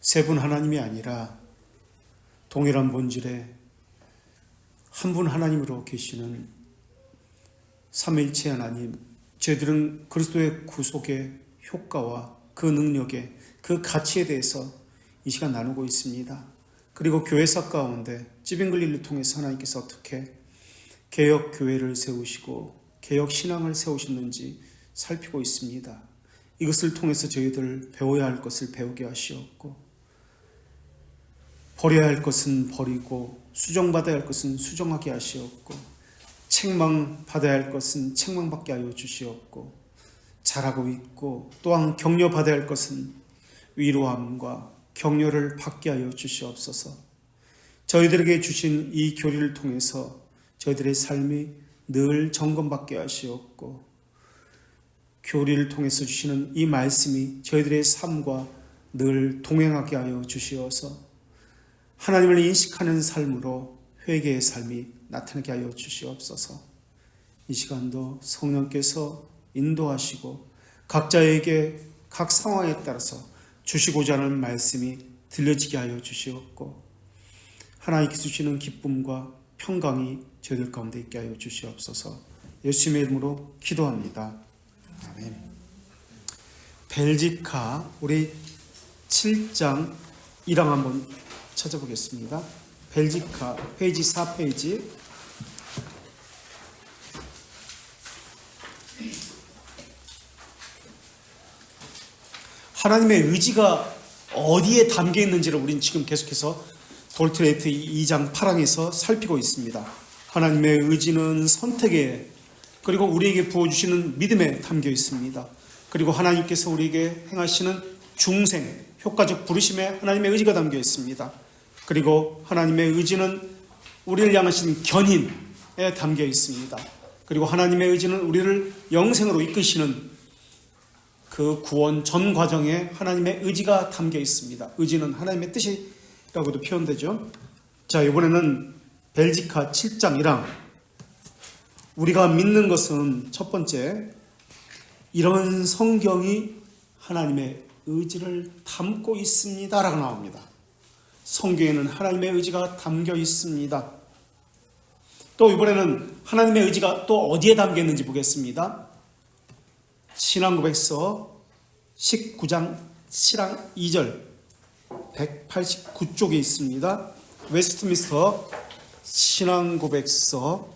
세 분 하나님이 아니라 동일한 본질의 한 분 하나님으로 계시는 삼위일체 하나님, 저희들은 그리스도의 구속의 효과와 그 능력의 그 가치에 대해서 이 시간 나누고 있습니다. 그리고 교회사 가운데 찌빙글리를 통해서 하나님께서 어떻게 개혁 교회를 세우시고 개혁 신앙을 세우셨는지 살피고 있습니다. 이것을 통해서 저희들 배워야 할 것을 배우게 하시었고, 버려야 할 것은 버리고 수정받아야 할 것은 수정하게 하시었고, 책망받아야 할 것은 책망받게 하여 주시었고, 잘하고 있고 또한 격려받아야 할 것은 위로함과 격려를 받게 하여 주시옵소서. 저희들에게 주신 이 교리를 통해서 저희들의 삶이 늘 점검받게 하시었고, 교리를 통해서 주시는 이 말씀이 저희들의 삶과 늘 동행하게 하여 주시어서 하나님을 인식하는 삶으로 회개의 삶이 나타나게 하여 주시옵소서. 이 시간도 성령께서 인도하시고 각자에게 각 상황에 따라서 주시고자 하는 말씀이 들려지게 하여 주시옵고, 하나님께서 주시는 기쁨과 평강이 저희들 가운데 있게 하여 주시옵소서. 예수님의 이름으로 기도합니다. 아멘. 벨지카 우리 7장 1항 한번 찾아보겠습니다. 벨지카 페이지 4페이지. 하나님의 의지가 어디에 담겨 있는지를 우리는 지금 계속해서 돌트레이트 2장 8항에서 살피고 있습니다. 하나님의 의지는 선택에, 그리고 우리에게 부어주시는 믿음에 담겨 있습니다. 그리고 하나님께서 우리에게 행하시는 중생, 효과적 부르심에 하나님의 의지가 담겨 있습니다. 그리고 하나님의 의지는 우리를 향하신 견인에 담겨 있습니다. 그리고 하나님의 의지는 우리를 영생으로 이끄시는 그 구원 전 과정에 하나님의 의지가 담겨 있습니다. 의지는 하나님의 뜻이라고도 표현되죠. 자, 이번에는 벨지카 7장 1항. 우리가 믿는 것은 첫 번째, 이런 성경이 하나님의 의지를 담고 있습니다 라고 나옵니다. 성경에는 하나님의 의지가 담겨 있습니다. 또 이번에는 하나님의 의지가 또 어디에 담겨 있는지 보겠습니다. 신앙고백서 19장 7항 2절 189쪽에 있습니다. 웨스트민스터 신앙고백서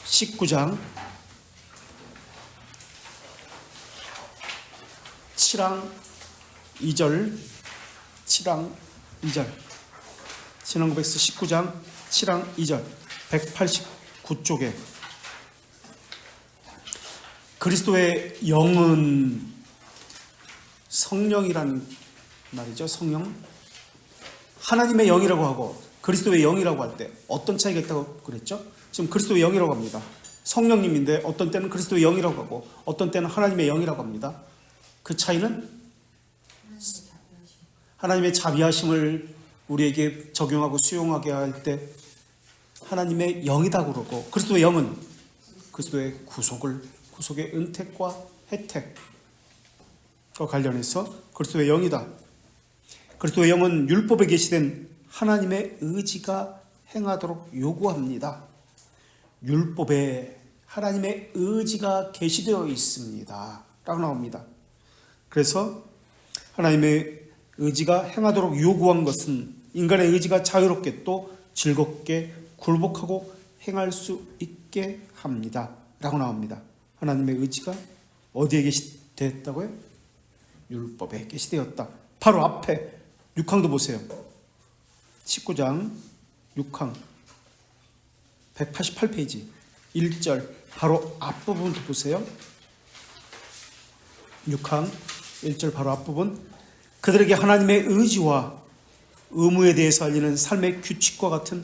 19장 7항 2절 7항 2절 신앙고백서 19장 7항 2절 189쪽에 그리스도의 영은 성령이란 말이죠. 성령. 하나님의 영이라고 하고 그리스도의 영이라고 할 때 어떤 차이가 있다고 그랬죠? 지금 그리스도의 영이라고 합니다. 성령님인데 어떤 때는 그리스도의 영이라고 하고 어떤 때는 하나님의 영이라고 합니다. 그 차이는 하나님의 자비하심을 우리에게 적용하고 수용하게 할 때 하나님의 영이다 그러고, 그리스도의 영은 그리스도의 구속의 은택과 혜택과 관련해서 그리스도의 영이다. 그리스도의 영은 율법에 계시된 하나님의 의지가 행하도록 요구합니다. 율법에 하나님의 의지가 계시되어 있습니다 라고 나옵니다. 그래서 하나님의 의지가 행하도록 요구한 것은 인간의 의지가 자유롭게 또 즐겁게 굴복하고 행할 수 있게 합니다 라고 나옵니다. 하나님의 의지가 어디에 계시되었다고요? 율법에 계시되었다. 바로 앞에 6항도 보세요. 19장 6항 188페이지 1절 바로 앞부분도 보세요. 6항 1절 바로 앞부분. 그들에게 하나님의 의지와 의무에 대해서 알리는 삶의 규칙과 같은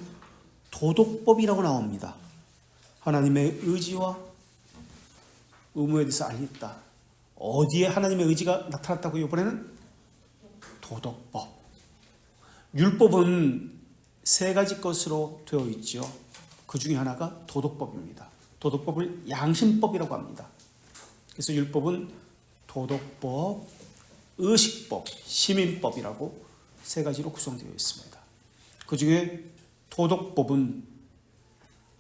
도덕법이라고 나옵니다. 하나님의 의지와 의무에 대해서 알렸다. 어디에 하나님의 의지가 나타났다고? 이번에는 도덕법. 율법은 세 가지 것으로 되어 있죠. 그 중에 하나가 도덕법입니다. 도덕법을 양심법이라고 합니다. 그래서 율법은 도덕법, 의식법, 시민법이라고 세 가지로 구성되어 있습니다. 그 중에 도덕법은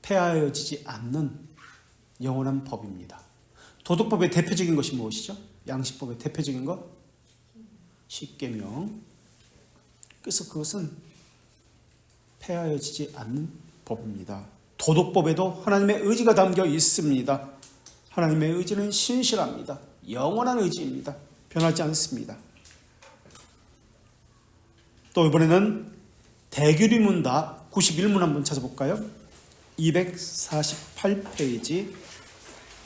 폐하여지지 않는 영원한 법입니다. 도덕법의 대표적인 것이 무엇이죠? 양식법의 대표적인 것? 십계명. 그래서 그것은 폐하여지지 않는 법입니다. 도덕법에도 하나님의 의지가 담겨 있습니다. 하나님의 의지는 신실합니다. 영원한 의지입니다. 변하지 않습니다. 또 이번에는 대규리문답 91문 한번 찾아볼까요? 248페이지.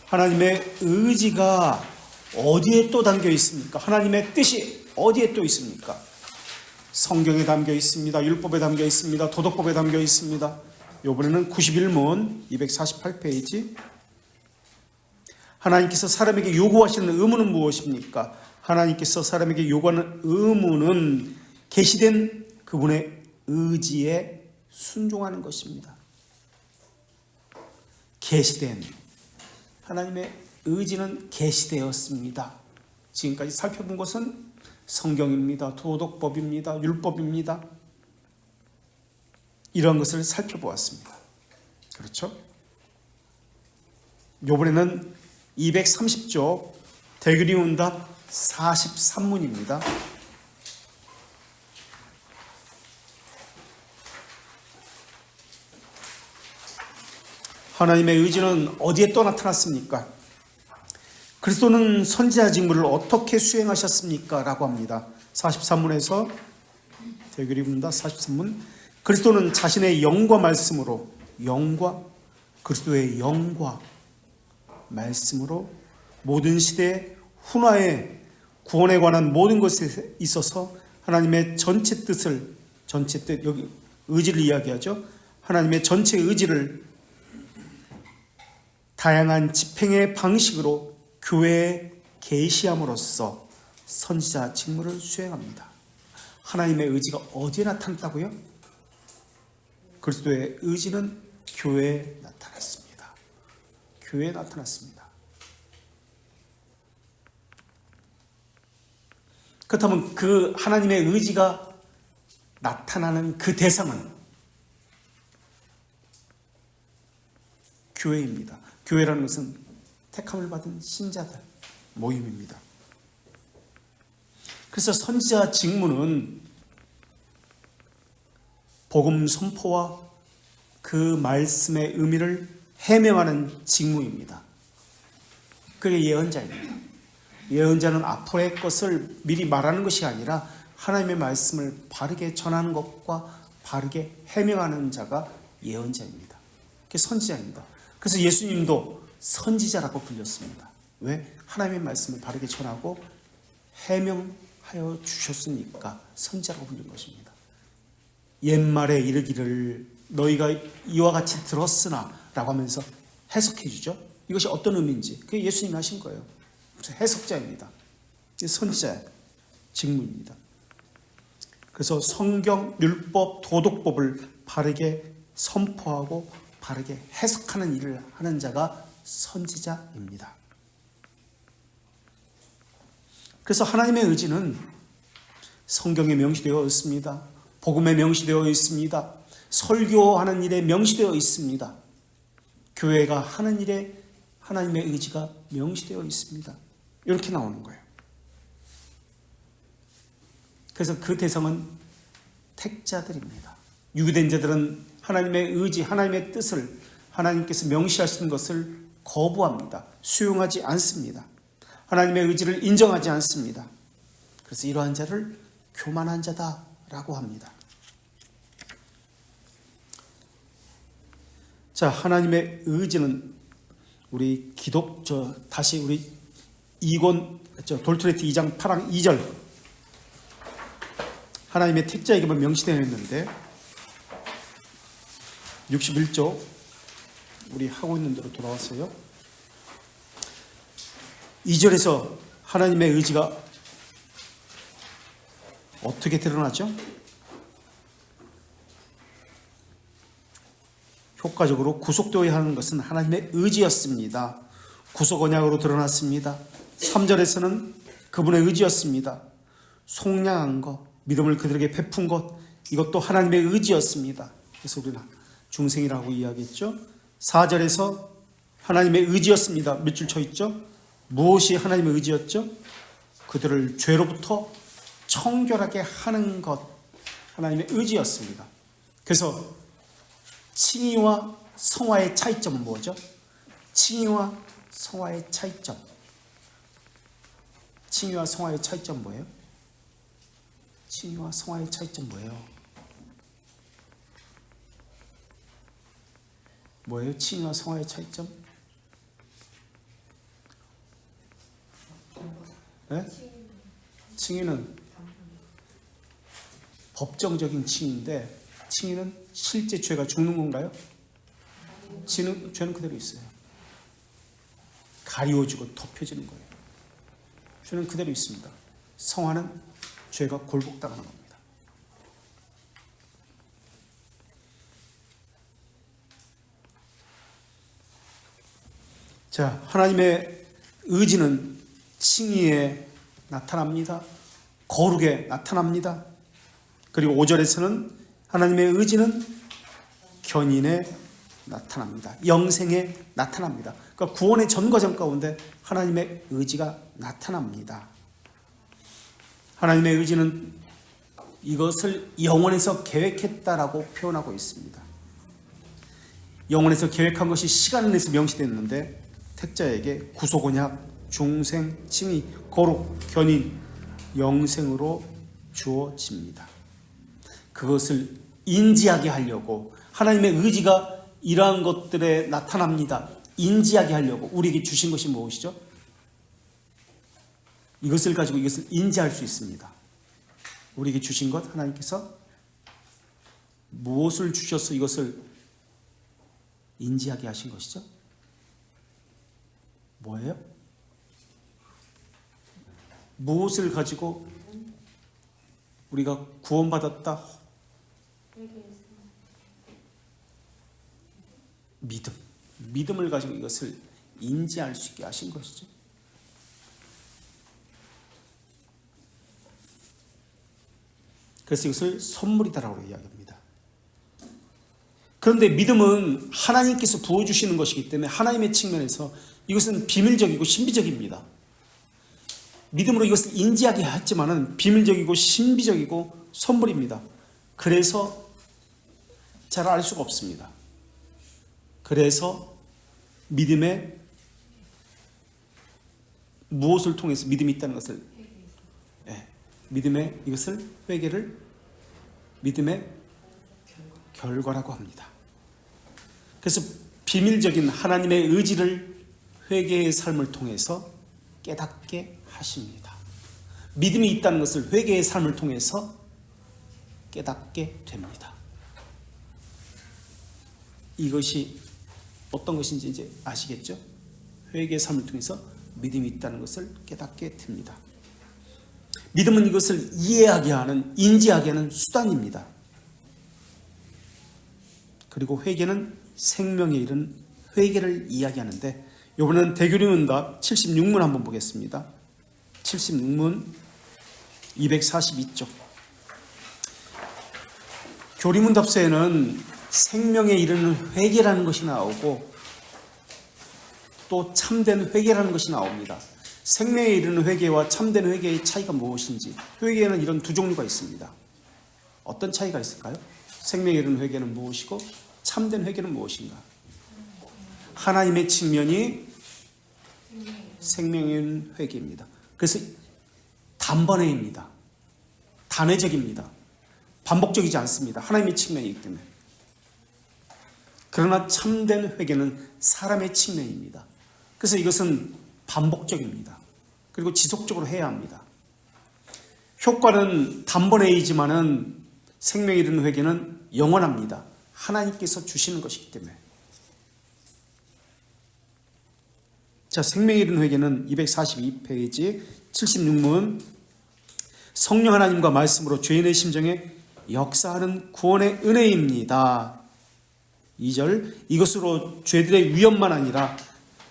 하나님의 의지가 어디에 또 담겨 있습니까? 하나님의 뜻이 어디에 또 있습니까? 성경에 담겨 있습니다. 율법에 담겨 있습니다. 도덕법에 담겨 있습니다. 이번에는 91문 248페이지. 하나님께서 사람에게 요구하시는 의무는 무엇입니까? 하나님께서 사람에게 요구하는 의무는 계시된 그분의 의지에 순종하는 것입니다. 계시된 하나님의 의지는 계시되었습니다. 지금까지 살펴본 것은 성경입니다. 도덕법입니다. 율법입니다. 이런 것을 살펴보았습니다. 그렇죠? 이번에는 230쪽 대규리문답 43문입니다. 하나님의 의지는 어디에 또 나타났습니까? 그리스도는 선지자 직무를 어떻게 수행하셨습니까? 라고 합니다. 43문에서 대규리문답 43문. 그리스도는 자신의 영과 말씀으로, 영과 그리스도의 영과 말씀으로 모든 시대 훈화의 구원에 관한 모든 것에 있어서 하나님의 전체 뜻을, 전체 뜻, 여기 의지를 이야기하죠. 하나님의 전체 의지를 다양한 집행의 방식으로 교회에 계시함으로써 선지자 직무를 수행합니다. 하나님의 의지가 어디에 나타났다고요? 그리스도의 의지는 교회에 나타났습니다. 교회에 나타났습니다. 그렇다면 그 하나님의 의지가 나타나는 그 대상은 교회입니다. 교회라는 것은 택함을 받은 신자들 모임입니다. 그래서 선지자 직무는 복음 선포와 그 말씀의 의미를 해명하는 직무입니다. 그게 예언자입니다. 예언자는 앞으로의 것을 미리 말하는 것이 아니라 하나님의 말씀을 바르게 전하는 것과 바르게 해명하는 자가 예언자입니다. 그게 선지자입니다. 그래서 예수님도 선지자라고 불렸습니다. 왜? 하나님의 말씀을 바르게 전하고 해명하여 주셨으니까 선지자라고 불린 것입니다. 옛말에 이르기를 너희가 이와 같이 들었으나 라고 하면서 해석해 주죠. 이것이 어떤 의미인지 그게 예수님이 하신 거예요. 그래서 해석자입니다. 선지자의 직무입니다. 그래서 성경, 율법, 도덕법을 바르게 선포하고 바르게 해석하는 일을 하는 자가 선지자입니다. 그래서 하나님의 의지는 성경에 명시되어 있습니다. 복음에 명시되어 있습니다. 설교하는 일에 명시되어 있습니다. 교회가 하는 일에 하나님의 의지가 명시되어 있습니다. 이렇게 나오는 거예요. 그래서 그 대상은 택자들입니다. 유기된 자들은 하나님의 의지, 하나님의 뜻을 하나님께서 명시하시는 것을 거부합니다. 수용하지 않습니다. 하나님의 의지를 인정하지 않습니다. 그래서 이러한 자를 교만한 자다라고 합니다. 자, 하나님의 의지는 우리 다시 우리 2권 돌트레이트 2장 8항 2절 하나님의 택자에게만 명시되어 있는데 61조 우리 하고 있는 대로 돌아왔어요. 2절에서 하나님의 의지가 어떻게 드러나죠? 효과적으로 구속되어야 하는 것은 하나님의 의지였습니다. 구속 언약으로 드러났습니다. 3절에서는 그분의 의지였습니다. 속량한 것, 믿음을 그들에게 베푼 것, 이것도 하나님의 의지였습니다. 그래서 우리는 중생이라고 이야기했죠. 4절에서 하나님의 의지였습니다. 몇 줄 쳐 있죠? 무엇이 하나님의 의지였죠? 그들을 죄로부터 청결하게 하는 것, 하나님의 의지였습니다. 그래서 칭의와 성화의 차이점은 뭐죠? 칭의와 성화의 차이점. 칭의와 성화의 차이점 뭐예요? 칭의와 성화의 차이점 뭐예요? 뭐예요? 칭의와 성화의 차이점? 네? 칭의는 법정적인 칭의인데 칭의는 실제 죄가 죽는 건가요? 죄는 그대로 있어요. 가리워지고 덮여지는 거예요. 죄는 그대로 있습니다. 성화는 죄가 굴복당하는 겁니다. 자, 하나님의 의지는 칭의에 나타납니다. 거룩에 나타납니다. 그리고 5절에서는 하나님의 의지는 견인에 나타납니다. 영생에 나타납니다. 그러니까 구원의 전 과정 가운데 하나님의 의지가 나타납니다. 하나님의 의지는 이것을 영원에서 계획했다라고 표현하고 있습니다. 영원에서 계획한 것이 시간 내에서 명시됐는데 택자에게 구속 언약, 중생, 칭의, 거룩, 견인, 영생으로 주어집니다. 그것을 인지하게 하려고 하나님의 의지가 이러한 것들에 나타납니다. 인지하게 하려고 우리에게 주신 것이 무엇이죠? 이것을 가지고 이것을 인지할 수 있습니다. 우리에게 주신 것, 하나님께서 무엇을 주셔서 이것을 인지하게 하신 것이죠? 뭐예요? 무엇을 가지고 우리가 구원받았다? 믿음을 가지고 이것을 인지할 수 있게 하신 것이죠. 그래서 이것을 선물이다라고 이야기합니다. 그런데 믿음은 하나님께서 부어주시는 것이기 때문에 하나님의 측면에서 이것은 비밀적이고 신비적입니다. 믿음으로 이것을 인지하게 했지만은 비밀적이고 신비적이고 선물입니다. 그래서 잘 알 수가 없습니다. 그래서 믿음에 무엇을 통해서 믿음이 있다는 것을 믿음의 이것을 회개를 믿음의 결과라고 합니다. 그래서 비밀적인 하나님의 의지를 회개의 삶을 통해서 깨닫게 하십니다. 믿음이 있다는 것을 회개의 삶을 통해서 깨닫게 됩니다. 이것이 어떤 것인지 이제 아시겠죠? 회개의 삶을 통해서 믿음이 있다는 것을 깨닫게 됩니다. 믿음은 이것을 이해하게 하는, 인지하게 하는 수단입니다. 그리고 회개는 생명에 이른 회개를 이야기하는데 이번에는 대교리문답 76문 한번 보겠습니다. 76문 242쪽. 교리문답서에는 생명에 이르는 회개라는 것이 나오고 또 참된 회개라는 것이 나옵니다. 생명에 이르는 회개와 참된 회개의 차이가 무엇인지, 회개에는 이런 두 종류가 있습니다. 어떤 차이가 있을까요? 생명에 이르는 회개는 무엇이고 참된 회개는 무엇인가? 하나님의 측면이 생명에 이르는 회개입니다. 그래서 단번에입니다. 단회적입니다. 반복적이지 않습니다. 하나님의 측면이기 때문에. 그러나 참된 회개는 사람의 측면입니다. 그래서 이것은 반복적입니다. 그리고 지속적으로 해야 합니다. 효과는 단번에이지만은 생명에 이르는 회개는 영원합니다. 하나님께서 주시는 것이기 때문에. 자, 생명에 이르는 회개는 242페이지 76문 성령 하나님과 말씀으로 죄인의 심정에 역사하는 구원의 은혜입니다. 2절 이것으로 죄들의 위험만 아니라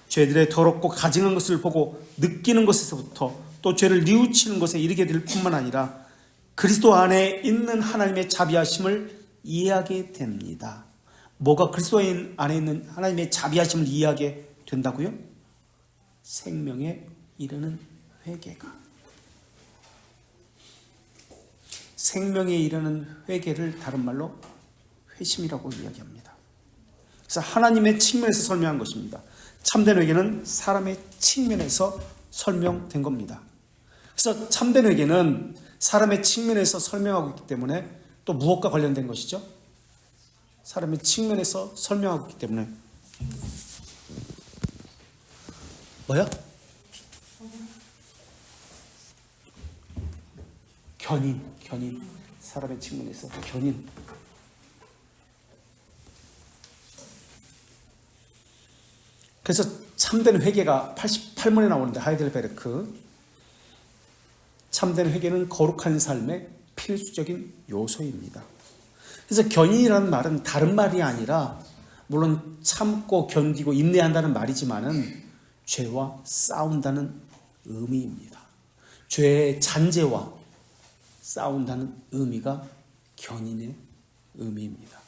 죄들의 더럽고 가증한 것을 보고 느끼는 것에서부터 또 죄를 뉘우치는 것에 이르게 될 뿐만 아니라 그리스도 안에 있는 하나님의 자비하심을 이해하게 됩니다. 뭐가 그리스도 안에 있는 하나님의 자비하심을 이해하게 된다고요? 생명에 이르는 회개가. 생명에 이르는 회개를 다른 말로 회심이라고 이야기합니다. 그래서 하나님의 측면에서 설명한 것입니다. 참된 회개는 사람의 측면에서 설명된 겁니다. 그래서 참된 회개는 사람의 측면에서 설명하고 있기 때문에 또 무엇과 관련된 것이죠? 사람의 측면에서 설명하고 있기 때문에 뭐야? 견인. 사람의 측면에서 견인. 그래서 참된 회개가 88문에 나오는데, 하이델베르크 참된 회개는 거룩한 삶의 필수적인 요소입니다. 그래서 견인이라는 말은 다른 말이 아니라, 물론 참고 견디고 인내한다는 말이지만은 죄와 싸운다는 의미입니다. 죄의 잔재와 싸운다는 의미가 견인의 의미입니다.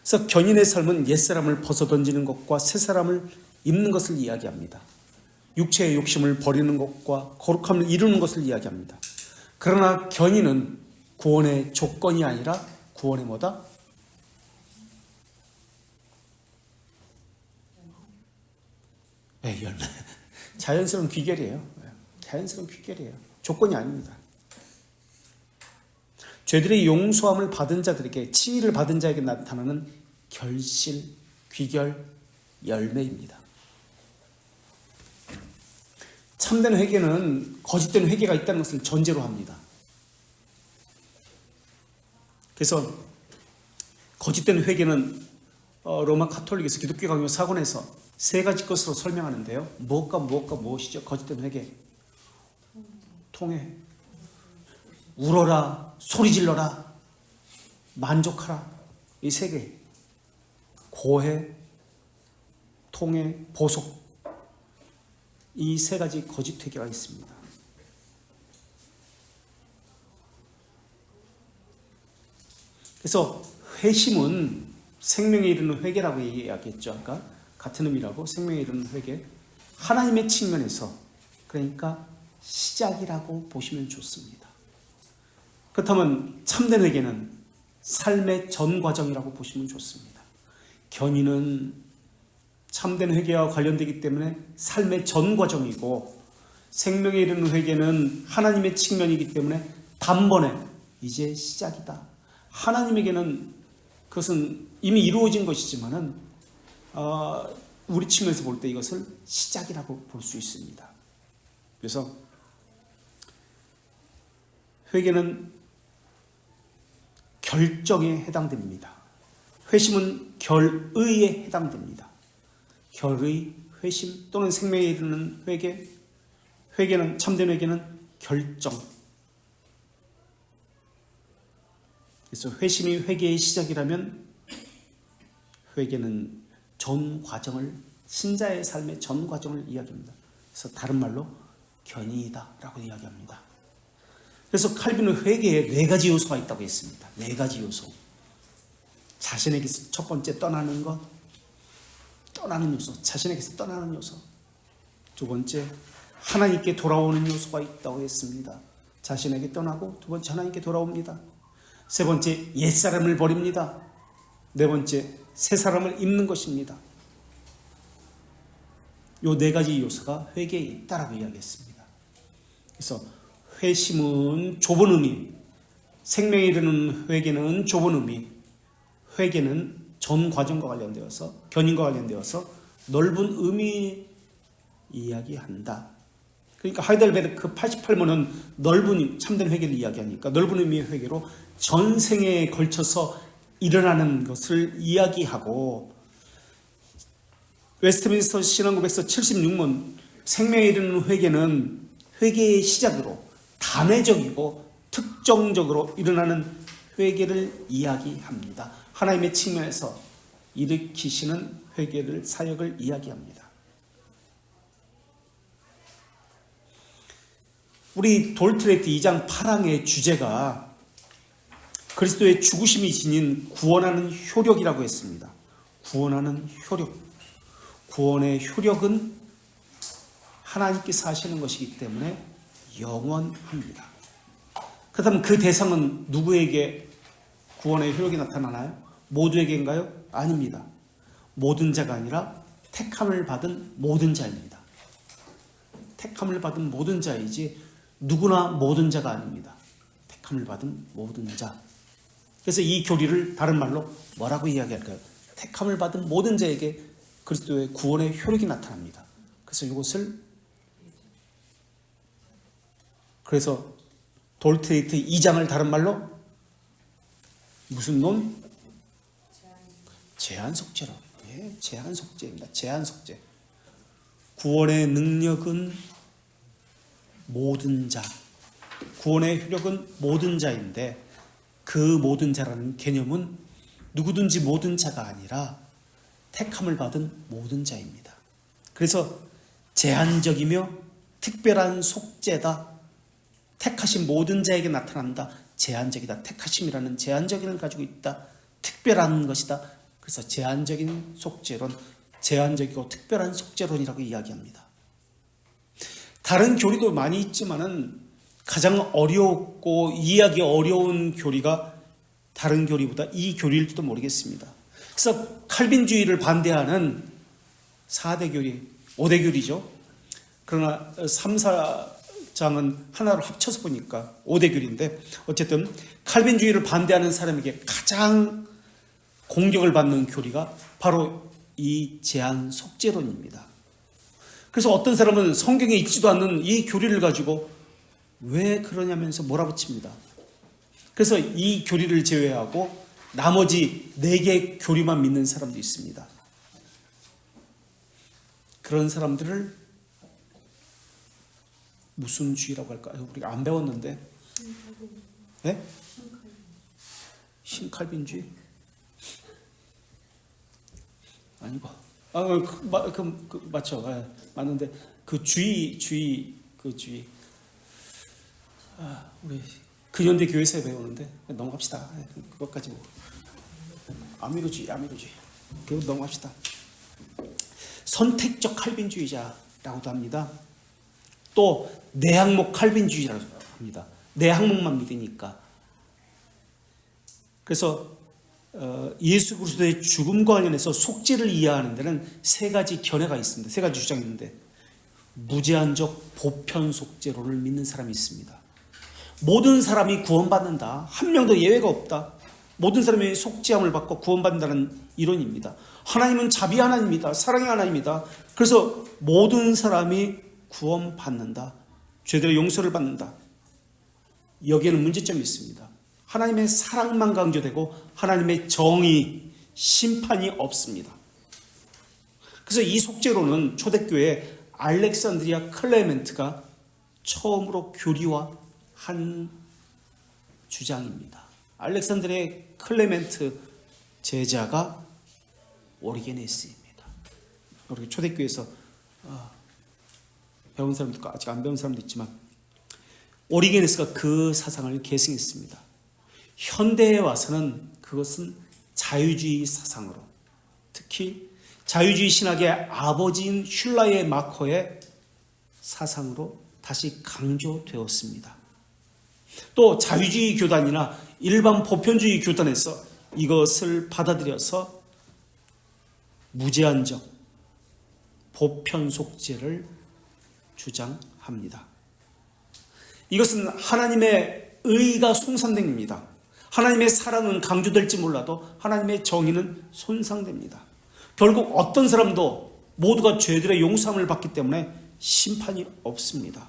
그래서 견인의 삶은 옛사람을 벗어던지는 것과 새사람을 입는 것을 이야기합니다. 육체의 욕심을 버리는 것과 거룩함을 이루는 것을 이야기합니다. 그러나 견인은 구원의 조건이 아니라 구원의 뭐다? 열매. 자연스러운 귀결이에요. 자연스러운 귀결이에요. 조건이 아닙니다. 죄들의 용서함을 받은 자들에게, 칭의를 받은 자에게 나타나는 결실, 귀결, 열매입니다. 참된 회개는 거짓된 회개가 있다는 것을 전제로 합니다. 그래서 거짓된 회개는 로마 가톨릭에서 기독교 강요 사관에서 세 가지 것으로 설명하는데요. 무엇이죠? 거짓된 회개. 통해. 울어라, 소리 질러라, 만족하라. 이 세 개. 고해, 통해, 보속. 이 세 가지 거짓 회개가 있습니다. 그래서 회심은 생명에 이르는 회개라고 이야기했죠. 아까 같은 의미라고. 생명에 이르는 회개. 하나님의 측면에서, 그러니까 시작이라고 보시면 좋습니다. 그렇다면 참된 회개는 삶의 전 과정이라고 보시면 좋습니다. 견인은 참된 회개와 관련되기 때문에 삶의 전 과정이고, 생명에 이르는 회개는 하나님의 측면이기 때문에 단번에 이제 시작이다. 하나님에게는 그것은 이미 이루어진 것이지만은 우리 측면에서 볼 때 이것을 시작이라고 볼 수 있습니다. 그래서 회개는 결정에 해당됩니다. 회심은 결의에 해당됩니다. 결의, 회심 또는 생명에 이르는 회개. 회개는, 참된 회개는 결정. 그래서 회심이 회개의 시작이라면 회개는 전 과정을, 신자의 삶의 전 과정을 이야기합니다. 그래서 다른 말로 견인이다라고 이야기합니다. 그래서 칼빈은 회개에 네 가지 요소가 있다고 했습니다. 네 가지 요소. 자신에게서 첫 번째 떠나는 것, 떠나는 요소, 자신에게서 떠나는 요소. 두 번째, 하나님께 돌아오는 요소가 있다고 했습니다. 자신에게 떠나고, 두 번째, 하나님께 돌아옵니다. 세 번째, 옛사람을 버립니다. 네 번째, 새 사람을 입는 것입니다. 요 네 가지 요소가 회개에 있다라고 이야기했습니다. 그래서 회심은 좁은 의미, 생명에 이르는 회개는 좁은 의미, 회개는 전 과정과 관련되어서, 견인과 관련되어서 넓은 의미 이야기한다. 그러니까 하이델베르크 88문은 넓은 참된 회개를 이야기하니까 넓은 의미의 회개로 전생에 걸쳐서 일어나는 것을 이야기하고, 웨스트민스터 신앙고백서 76문 생명에 이르는 회개는 회개의 시작으로 단회적이고 특정적으로 일어나는 회개를 이야기합니다. 하나님의 측면에서 일으키시는 회개를, 사역을 이야기합니다. 우리 돌트레이트 2장 8항의 주제가 그리스도의 죽으심이 지닌 구원하는 효력이라고 했습니다. 구원하는 효력. 구원의 효력은 하나님께서 하시는 것이기 때문에 영원합니다. 그렇다면 그 대상은 누구에게 구원의 효력이 나타나나요? 모두에게인가요? 아닙니다. 모든 자가 아니라 택함을 받은 모든 자입니다. 택함을 받은 모든 자이지 누구나 모든 자가 아닙니다. 택함을 받은 모든 자. 그래서 이 교리를 다른 말로 뭐라고 이야기할까요? 택함을 받은 모든 자에게 그리스도의 구원의 효력이 나타납니다. 그래서 돌트레이트 2장을 다른 말로 무슨 논? 제한속죄로. 예, 제한속죄입니다. 제한속죄. 구원의 능력은 모든 자. 구원의 효력은 모든 자인데 그 모든 자라는 개념은 누구든지 모든 자가 아니라 택함을 받은 모든 자입니다. 그래서 제한적이며 특별한 속죄다. 택하신 모든 자에게 나타난다. 제한적이다. 택하심이라는 제한적인을 가지고 있다. 특별한 것이다. 그래서 제한적인 속죄론, 제한적이고 특별한 속죄론이라고 이야기합니다. 다른 교리도 많이 있지만은 가장 어렵고 이해하기 어려운 교리가 다른 교리보다 이 교리일지도 모르겠습니다. 그래서 칼빈주의를 반대하는 4대 교리, 5대 교리죠. 그러나 3, 4장은 하나로 합쳐서 보니까 5대 교리인데 어쨌든 칼빈주의를 반대하는 사람에게 가장 공격을 받는 교리가 바로 이 제한 속죄론입니다. 그래서 어떤 사람은 성경에 있지도 않는 이 교리를 가지고 왜 그러냐면서 몰아붙입니다. 그래서 이 교리를 제외하고 나머지 4개 교리만 믿는 사람도 있습니다. 그런 사람들을 무슨 주의라고 할까요? 우리가 안 배웠는데. 네? 신칼빈주의? 아니고. 맞죠. 네, 맞는데 그 주의. 우리 근현대 교회에서 배우는데 넘어갑시다. 그것까지 뭐 아미로주의. 그거 넘어갑시다. 선택적 칼빈주의자라고도 합니다. 또 내항목 칼빈주의라고 합니다. 내 항목만 믿으니까. 그래서 예수 그리스도의 죽음과 관련해서 속죄를 이해하는 데는 3가지 견해가 있습니다. 3가지 주장이 있는데 무제한적 보편 속죄론을 믿는 사람이 있습니다. 모든 사람이 구원받는다. 한 명도 예외가 없다. 모든 사람이 속죄함을 받고 구원받는다는 이론입니다. 하나님은 자비 하나님입니다. 사랑의 하나님입니다. 그래서 모든 사람이 구원받는다. 죄들의 용서를 받는다. 여기에는 문제점이 있습니다. 하나님의 사랑만 강조되고 하나님의 정의, 심판이 없습니다. 그래서 이 속죄론은 초대교회 알렉산드리아 클레멘트가 처음으로 교리화한 주장입니다. 알렉산드리아 클레멘트 제자가 오리게네스입니다. 우리 초대교회에서 배운 사람도 있고 아직 안 배운 사람도 있지만 오리게네스가 그 사상을 계승했습니다. 현대에 와서는 그것은 자유주의 사상으로, 특히 자유주의 신학의 아버지인 슐라의 마커의 사상으로 다시 강조되었습니다. 또 자유주의 교단이나 일반 보편주의 교단에서 이것을 받아들여서 무제한적 보편 속죄를 주장합니다. 이것은 하나님의 의가 손상됩니다. 하나님의 사랑은 강조될지 몰라도 하나님의 정의는 손상됩니다. 결국 어떤 사람도 모두가 죄들의 용서함을 받기 때문에 심판이 없습니다.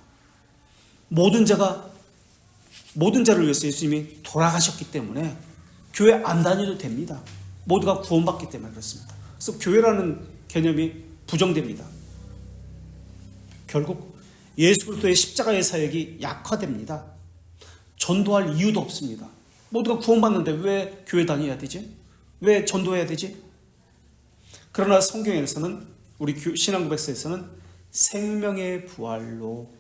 모든 자를 위해서 예수님이 돌아가셨기 때문에 교회 안 다녀도 됩니다. 모두가 구원받기 때문에 그렇습니다. 그래서 교회라는 개념이 부정됩니다. 결국 예수 그리스도의 십자가의 사역이 약화됩니다. 전도할 이유도 없습니다. 모두가 구원받는데 왜 교회 다녀야 되지? 왜 전도해야 되지? 그러나 성경에서는, 우리 신앙고백서에서는 생명의 부활로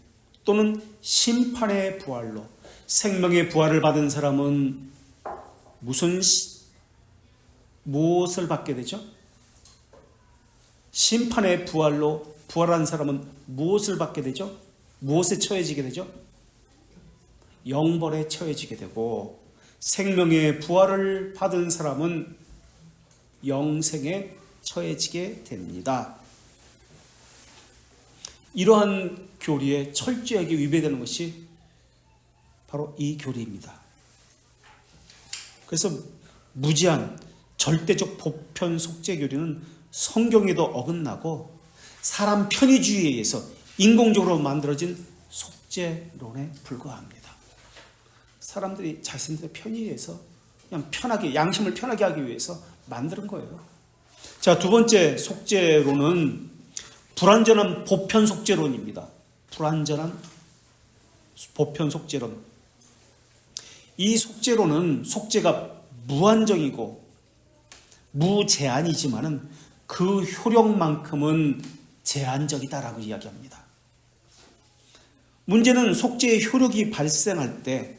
또는 심판의 부활로. 생명의 부활을 받은 사람은 무엇을 받게 되죠? 심판의 부활로 부활한 사람은 무엇을 받게 되죠? 무엇에 처해지게 되죠? 영벌에 처해지게 되고, 생명의 부활을 받은 사람은 영생에 처해지게 됩니다. 이러한 교리에 철저하게 위배되는 것이 바로 이 교리입니다. 그래서 무지한 절대적 보편 속죄 교리는 성경에도 어긋나고 사람 편의주의에 의해서 인공적으로 만들어진 속죄론에 불과합니다. 사람들이 자신들의 편의에 의해서 그냥 편하게, 양심을 편하게 하기 위해서 만드는 거예요. 자, 두 번째 속죄론은 불완전한 보편 속죄론입니다. 불완전한 보편 속죄론. 이 속죄론은 속죄가 무한정이고 무제한이지만은 그 효력만큼은 제한적이다라고 이야기합니다. 문제는 속죄의 효력이 발생할 때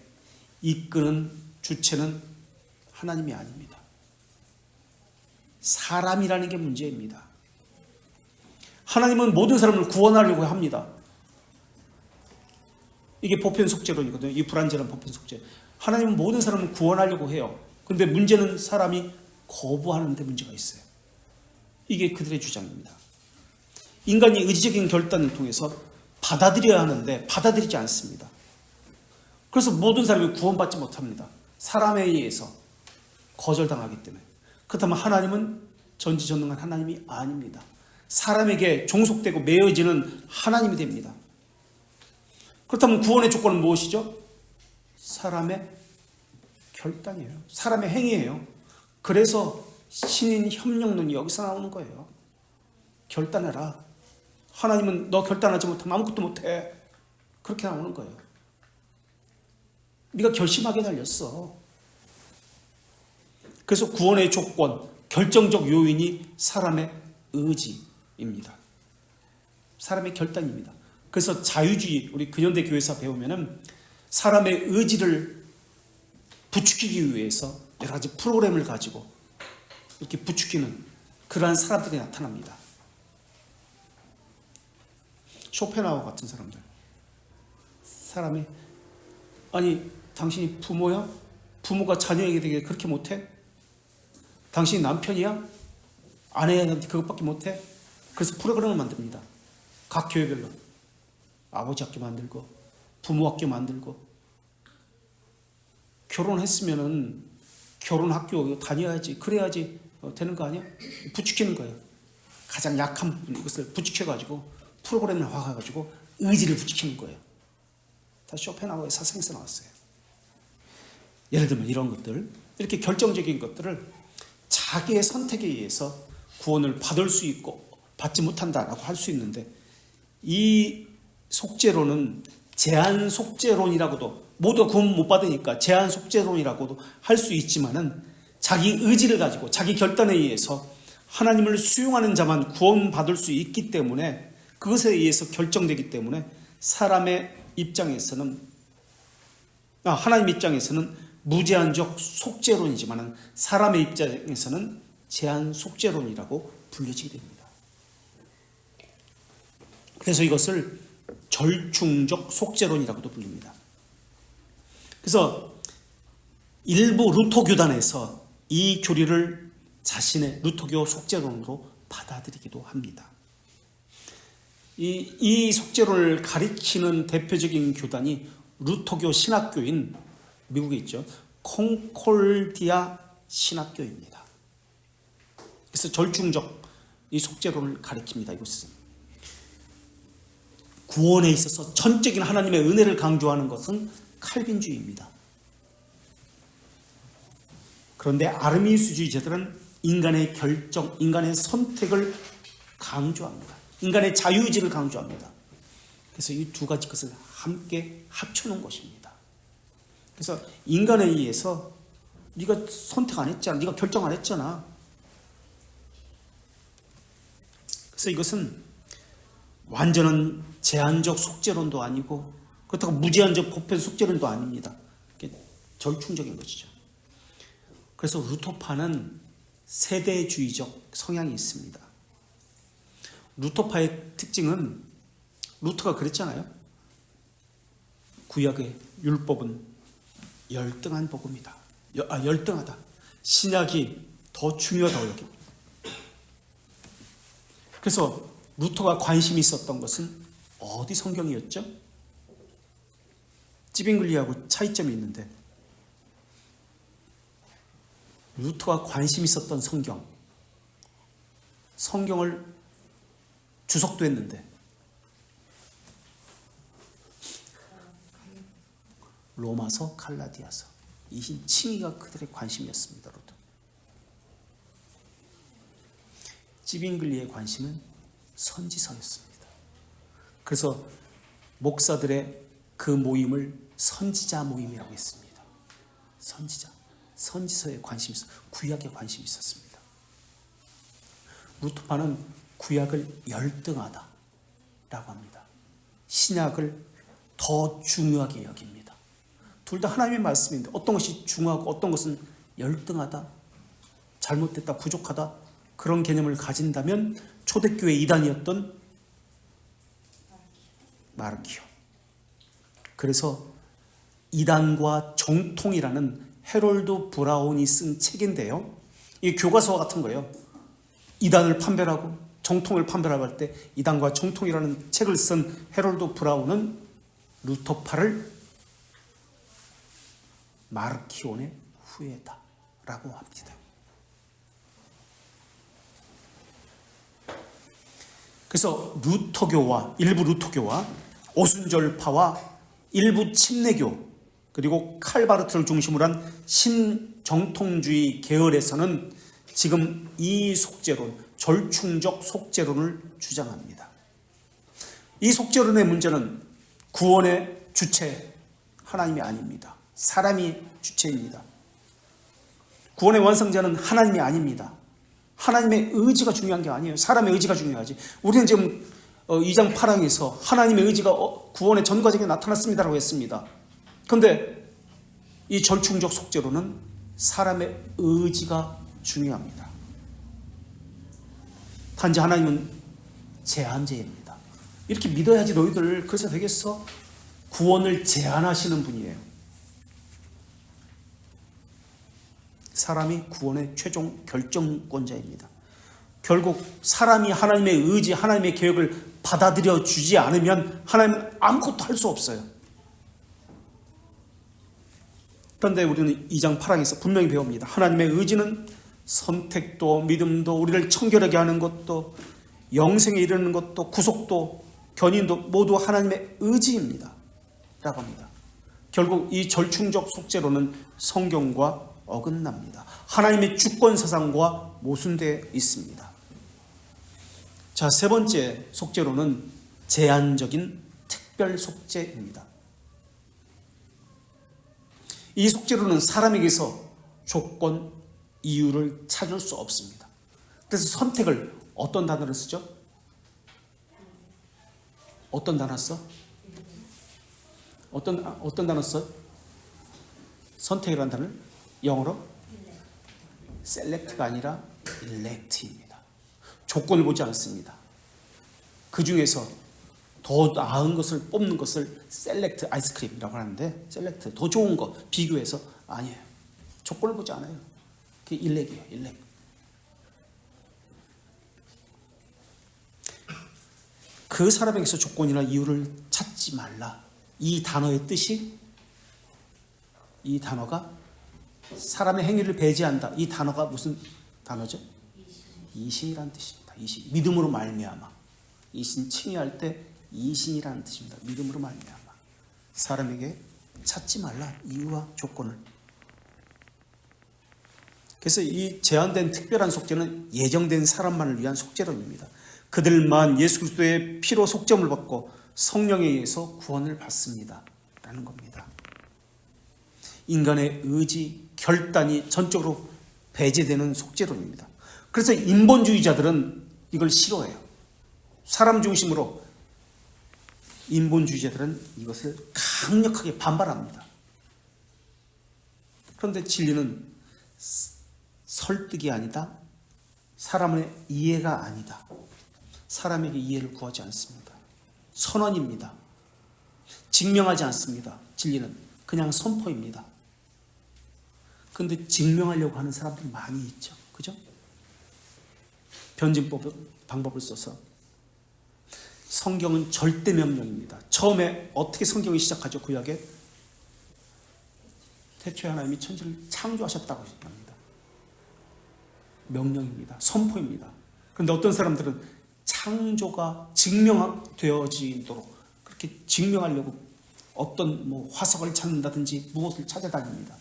이끄는 주체는 하나님이 아닙니다. 사람이라는 게 문제입니다. 하나님은 모든 사람을 구원하려고 합니다. 이게 보편 속죄론이거든요. 이 불완전한 보편 속죄. 하나님은 모든 사람을 구원하려고 해요. 그런데 문제는 사람이 거부하는 데 문제가 있어요. 이게 그들의 주장입니다. 인간이 의지적인 결단을 통해서 받아들여야 하는데 받아들이지 않습니다. 그래서 모든 사람이 구원받지 못합니다. 사람에 의해서 거절당하기 때문에. 그렇다면 하나님은 전지전능한 하나님이 아닙니다. 사람에게 종속되고 매어지는 하나님이 됩니다. 그렇다면 구원의 조건은 무엇이죠? 사람의 결단이에요. 사람의 행위예요. 그래서 신인 협력론이 여기서 나오는 거예요. 결단해라. 하나님은 너 결단하지 못하면 아무것도 못해. 그렇게 나오는 거예요. 네가 결심하게 달렸어. 그래서 구원의 조건, 결정적 요인이 사람의 의지입니다. 사람의 결단입니다. 그래서 자유주의, 우리 근현대 교회에서 배우면은 사람의 의지를 부추기기 위해서 여러 가지 프로그램을 가지고 이렇게 부추기는 그러한 사람들이 나타납니다. 쇼펜하우어 같은 사람들. 사람이, 아니 당신이 부모야? 부모가 자녀에게 되게 그렇게 못해? 당신이 남편이야? 아내한테 그것밖에 못해? 그래서 프로그램을 만듭니다. 각 교회별로. 아버지 학교 만들고 부모 학교 만들고, 결혼했으면은 결혼 학교 다녀야지, 그래야지 되는 거 아니야? 부추기는 거예요. 가장 약한 부분, 이것을 부추겨가지고 프로그램을 화가가지고 의지를 부추기는 거예요. 다 쇼펜하우어의 사상에서 나왔어요. 예를 들면 이런 것들, 이렇게 결정적인 것들을 자기의 선택에 의해서 구원을 받을 수 있고 받지 못한다라고 할 수 있는데, 이 속죄론은 제한 속죄론이라고도, 모두가 구원 못 받으니까 제한 속죄론이라고도 할 수 있지만은, 자기 의지를 가지고 자기 결단에 의해서 하나님을 수용하는 자만 구원받을 수 있기 때문에, 그것에 의해서 결정되기 때문에 사람의 입장에서는, 하나님 입장에서는 무제한적 속죄론이지만은 사람의 입장에서는 제한 속죄론이라고 불려지게 됩니다. 그래서 이것을 절충적 속죄론이라고도 불립니다. 그래서 일부 루터교단에서 이 교리를 자신의 루터교 속죄론으로 받아들이기도 합니다. 이 속죄론을 가리키는 대표적인 교단이 루터교 신학교인, 미국에 있죠, 콩콜디아 신학교입니다. 그래서 절충적 이 속죄론을 가리킵니다. 이것은 구원에 있어서 전적인 하나님의 은혜를 강조하는 것은 칼빈주의입니다. 그런데 아르미스주의자들은 인간의 결정, 인간의 선택을 강조합니다. 인간의 자유의지를 강조합니다. 그래서 이 두 가지 것을 함께 합쳐놓은 것입니다. 그래서 인간에 의해서 네가 선택 안 했잖아, 네가 결정 안 했잖아. 그래서 이것은 완전한 제한적 속죄론도 아니고 그렇다고 무제한적 보편 속죄론도 아닙니다. 절충적인 것이죠. 그래서 루터파는 세대주의적 성향이 있습니다. 루터파의 특징은 루터가 그랬잖아요. 구약의 율법은 열등한 복음이다. 열등하다. 신약이 더 중요하다고 여깁니다. 그래서 루터가 관심이 있었던 것은 어디 성경이었죠? 찌빙글리하고 차이점이 있는데 루터가 관심 있었던 성경을 주석도 했는데 로마서, 갈라디아서 이 칭의가 그들의 관심이었습니다. 루터. 찌빙글리의 관심은 선지서였습니다. 그래서 목사들의 그 모임을 선지자 모임이라고 했습니다. 선지서에 관심이 있었, 구약에 관심이 있었습니다. 루터파는 구약을 열등하다라고 합니다. 신약을 더 중요하게 여깁니다. 둘 다 하나님의 말씀인데 어떤 것이 중요하고 어떤 것은 열등하다, 잘못됐다, 부족하다 그런 개념을 가진다면 초대교회 이단이었던 마르키오. 그래서 이단과 정통이라는 해롤드 브라운이 쓴 책인데요. 이 교과서와 같은 거예요. 이단을 판별하고 정통을 판별하고 할 때 이단과 정통이라는 책을 쓴 해롤드 브라운은 루터파를 마르키온의 후예다라고 합니다. 그래서 일부 루터교와 오순절파와 일부 침례교 그리고 칼바르트를 중심으로 한 신정통주의 계열에서는 지금 이 속죄론, 절충적 속죄론을 주장합니다. 이 속죄론의 문제는 구원의 주체 하나님이 아닙니다. 사람이 주체입니다. 구원의 완성자는 하나님이 아닙니다. 하나님의 의지가 중요한 게 아니에요. 사람의 의지가 중요하지. 우리는 지금 2장 8항에서 하나님의 의지가 구원의 전 과정에 나타났습니다라고 했습니다. 그런데 이 절충적 속죄로는 사람의 의지가 중요합니다. 단지 하나님은 제한제입니다. 이렇게 믿어야지 너희들 그래서 되겠어? 구원을 제한하시는 분이에요. 사람이 구원의 최종 결정권자입니다. 결국 사람이 하나님의 의지, 하나님의 계획을 받아들여 주지 않으면 하나님은 아무것도 할 수 없어요. 그런데 우리는 2장 8항에서 분명히 배웁니다. 하나님의 의지는 선택도 믿음도 우리를 청결하게 하는 것도 영생에 이르는 것도 구속도 견인도 모두 하나님의 의지입니다. 라고 합니다. 결국 이 절충적 속죄로는 성경과 어긋납니다. 하나님의 주권 사상과 모순되어 있습니다. 자, 세 번째 속죄로는 제한적인 특별 속죄입니다. 이 속죄로는 사람에게서 조건, 이유를 찾을 수 없습니다. 그래서 선택을 어떤 단어를 쓰죠? 어떤 단어 써? 어떤 단어 써? 선택이라는 단어를 영어로 select가 아니라 elect입니다. 조건을 보지 않습니다. 그 중에서 더 나은 것을 뽑는 것을 select 아이스크림이라고 하는데 select 더 좋은 거 비교해서 아니에요. 조건을 보지 않아요. 그게 elec이에요. elect. 그 사람에게서 조건이나 이유를 찾지 말라. 이 단어의 뜻이 이 단어가 사람의 행위를 배제한다. 이 단어가 무슨 단어죠? 이신이라는 뜻입니다. 이신. 믿음으로 말미암아. 이신 칭의할 때 이신이라는 뜻입니다. 믿음으로 말미암아. 사람에게 찾지 말라. 이유와 조건을. 그래서 이 제한된 특별한 속죄는 예정된 사람만을 위한 속죄론입니다. 그들만 예수 그리스도의 피로 속죄를 받고 성령에 의해서 구원을 받습니다. 라는 겁니다. 인간의 의지, 결단이 전적으로 배제되는 속죄론입니다. 그래서 인본주의자들은 이걸 싫어해요. 사람 중심으로 인본주의자들은 이것을 강력하게 반발합니다. 그런데 진리는 설득이 아니다. 사람의 이해가 아니다. 사람에게 이해를 구하지 않습니다. 선언입니다. 증명하지 않습니다. 진리는 그냥 선포입니다. 그런데 증명하려고 하는 사람들이 많이 있죠. 그죠? 변증법 방법을 써서. 성경은 절대 명령입니다. 처음에 어떻게 성경이 시작하죠? 구약에 태초에 하나님이 천지를 창조하셨다고 합니다. 명령입니다. 선포입니다. 그런데 어떤 사람들은 창조가 증명되어지도록 그렇게 증명하려고 어떤 화석을 찾는다든지 무엇을 찾아다닙니다.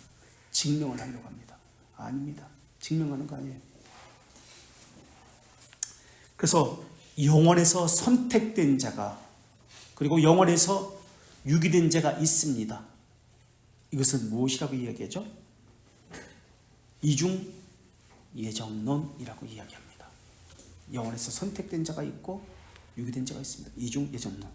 증명을 하려고 합니다. 아닙니다. 증명하는 거 아니에요. 그래서 영원에서 선택된 자가 그리고 영원에서 유기된 자가 있습니다. 이것은 무엇이라고 이야기하죠? 이중 예정론이라고 이야기합니다. 영원에서 선택된 자가 있고 유기된 자가 있습니다. 이중 예정론.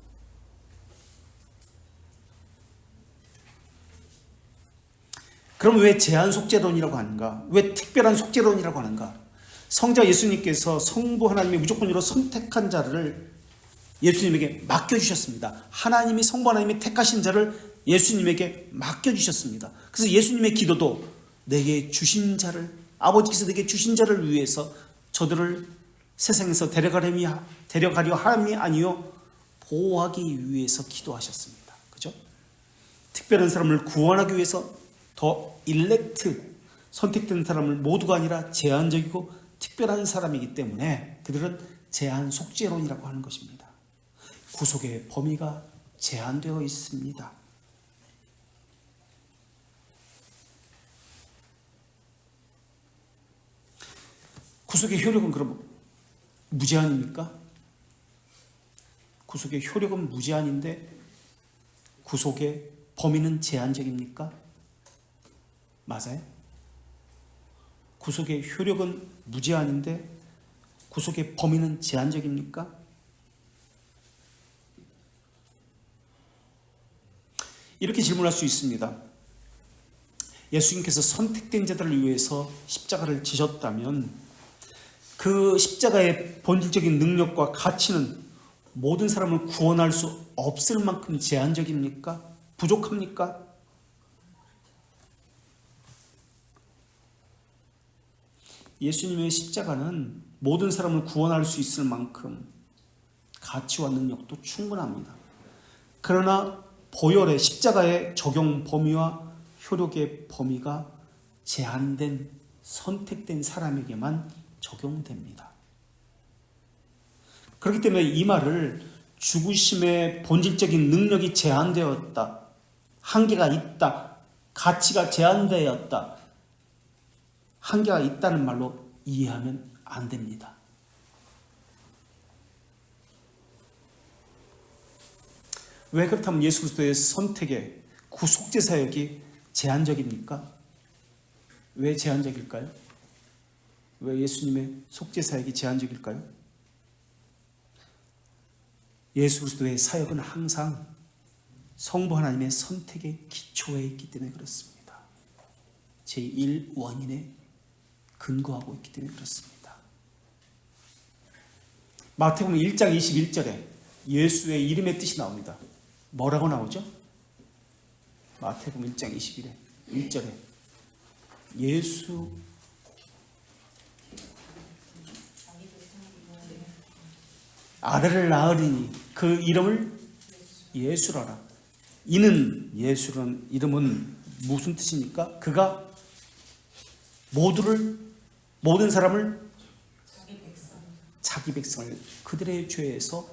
그럼 왜 제한 속죄론이라고 하는가? 왜 특별한 속죄론이라고 하는가? 성자 예수님께서 성부 하나님의 무조건으로 선택한 자를 예수님에게 맡겨주셨습니다. 하나님이 성부 하나님이 택하신 자를 예수님에게 맡겨주셨습니다. 그래서 예수님의 기도도 내게 주신 자를, 아버지께서 내게 주신 자를 위해서 저들을 세상에서 데려가려 함이 아니요 보호하기 위해서 기도하셨습니다. 그죠? 특별한 사람을 구원하기 위해서 더 일렉트, 선택된 사람을 모두가 아니라 제한적이고 특별한 사람이기 때문에 그들은 제한 속죄론이라고 하는 것입니다. 구속의 범위가 제한되어 있습니다. 구속의 효력은 그럼 무제한입니까? 구속의 효력은 무제한인데 구속의 범위는 제한적입니까? 맞아요? 구속의 효력은 무제한인데 구속의 범위는 제한적입니까? 이렇게 질문할 수 있습니다. 예수님께서 선택된 자들을 위해서 십자가를 지셨다면 그 십자가의 본질적인 능력과 가치는 모든 사람을 구원할 수 없을 만큼 제한적입니까? 부족합니까? 예수님의 십자가는 모든 사람을 구원할 수 있을 만큼 가치와 능력도 충분합니다. 그러나 보혈의 십자가의 적용 범위와 효력의 범위가 제한된 선택된 사람에게만 적용됩니다. 그렇기 때문에 이 말을 죽으심의 본질적인 능력이 제한되었다, 한계가 있다, 가치가 제한되었다, 한계가 있다는 말로 이해하면 안 됩니다. 왜 그렇다면 예수 그리스도의 선택의 구속제 사역이 제한적입니까? 왜 제한적일까요? 왜 예수님의 속죄 사역이 제한적일까요? 예수 그리스도의 사역은 항상 성부 하나님의 선택의 기초에 있기 때문에 그렇습니다. 제1원인에 근거하고 있기 때문에 그렇습니다. 마태복음 1장 21절에 예수의 이름의 뜻이 나옵니다. 뭐라고 나오죠? 마태복음 1장 1절에 예수 아들을 낳으리니 그 이름을 예수라라. 이는 예수라는 이름은 무슨 뜻입니까? 그가 모든 사람을 자기 백성을 그들의 죄에서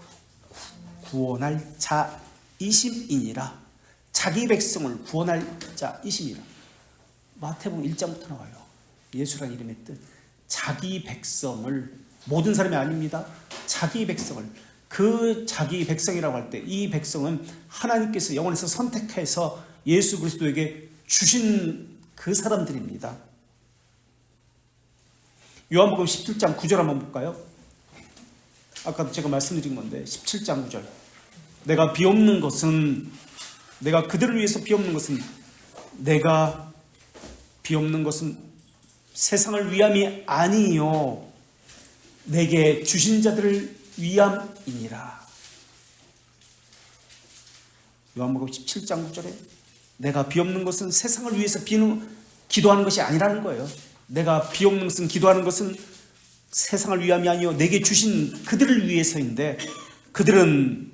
구원할 자이심이니라. 자기 백성을 구원할 자이심이라. 마태복음 1장부터 나와요. 예수라는 이름의 뜻. 자기 백성을, 모든 사람이 아닙니다. 자기 백성을, 그 자기 백성이라고 할 때 이 백성은 하나님께서 영원에서 선택해서 예수 그리스도에게 주신 그 사람들입니다. 요한복음 17장 9절 한번 볼까요? 아까도 제가 말씀드린 건데 17장 9절 내가 그들을 위해서 비옵는 것은 세상을 위함이 아니요 내게 주신 자들을 위함이니라. 요한복음 17장 9절에 내가 비옵는 것은 세상을 위해서 기도하는 것이 아니라는 거예요. 내가 비옵는 것은 기도하는 것은 세상을 위함이 아니요 내게 주신 그들을 위해서인데 그들은